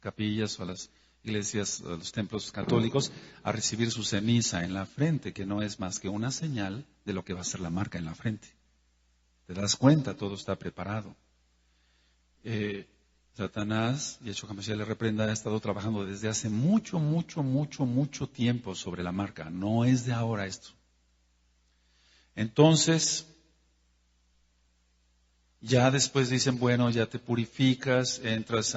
capillas o a las iglesias, a los templos católicos, a recibir su ceniza en la frente, que no es más que una señal de lo que va a ser la marca en la frente. ¿Te das cuenta? Todo está preparado. Satanás, y Yeshua HaMashiach le reprenda, ha estado trabajando desde hace mucho tiempo sobre la marca. No es de ahora esto. Entonces, ya después dicen, bueno, ya te purificas, entras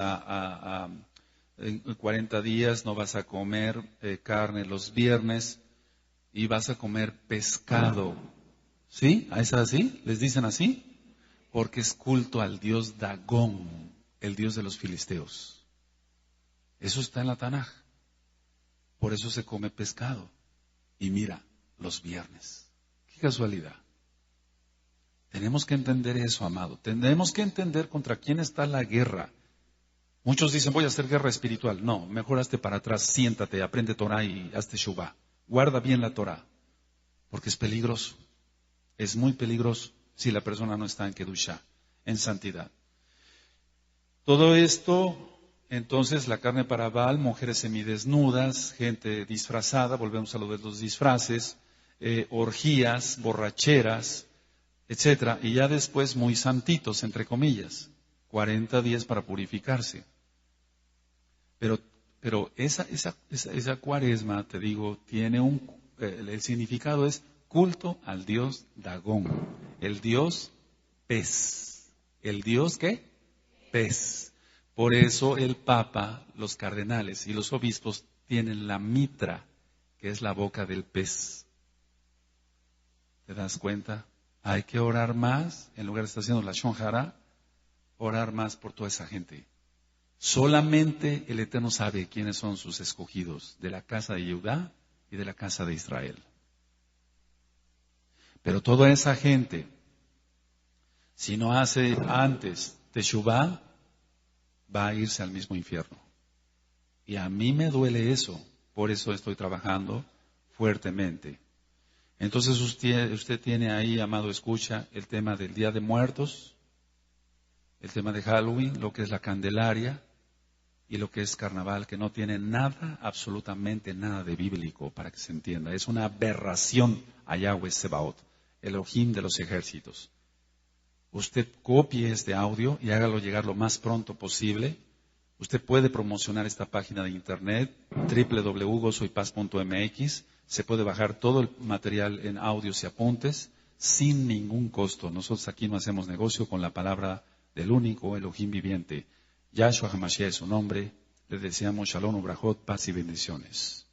en 40 días, no vas a comer carne los viernes y vas a comer pescado. ¿Sí? ¿Es así? ¿Les dicen así? Porque es culto al dios Dagón, el dios de los filisteos. Eso está en la Tanaj. Por eso se come pescado. Y mira, los viernes. Qué casualidad. Tenemos que entender eso, amado. Tenemos que entender contra quién está la guerra. Muchos dicen, voy a hacer guerra espiritual. No, mejor hazte para atrás, siéntate, aprende Torah y hazte Shuvah. Guarda bien la Torah, porque es peligroso. Es muy peligroso si la persona no está en Kedushá, en santidad. Todo esto, entonces, la carne para Baal, mujeres semidesnudas, gente disfrazada, volvemos a lo de los disfraces, orgías, borracheras, etcétera, y ya después muy santitos, entre comillas, 40 días para purificarse. Pero esa cuaresma, te digo, tiene el significado es culto al dios Dagón, el dios pez. ¿El dios qué? Pez. Por eso el Papa, los cardenales y los obispos tienen la mitra, que es la boca del pez. ¿Te das cuenta? Hay que orar más, en lugar de estar haciendo la shonjara, orar más por toda esa gente. Solamente el Eterno sabe quiénes son sus escogidos, de la casa de Judá y de la casa de Israel. Pero toda esa gente, si no hace antes Teshuvá, va a irse al mismo infierno. Y a mí me duele eso, por eso estoy trabajando fuertemente. Entonces usted tiene ahí, amado, escucha, el tema del Día de Muertos, el tema de Halloween, lo que es la Candelaria y lo que es Carnaval, que no tiene nada, absolutamente nada de bíblico, para que se entienda. Es una aberración a Yahweh Sebaot, Elohim de los ejércitos. Usted copie este audio y hágalo llegar lo más pronto posible. Usted puede promocionar esta página de internet, www.gozoypaz.mx. Se puede bajar todo el material en audios y apuntes sin ningún costo. Nosotros aquí no hacemos negocio con la palabra del único Elohim viviente. Yahshua HaMashiach es su nombre. Le deseamos Shalom, Ubrajot, paz y bendiciones.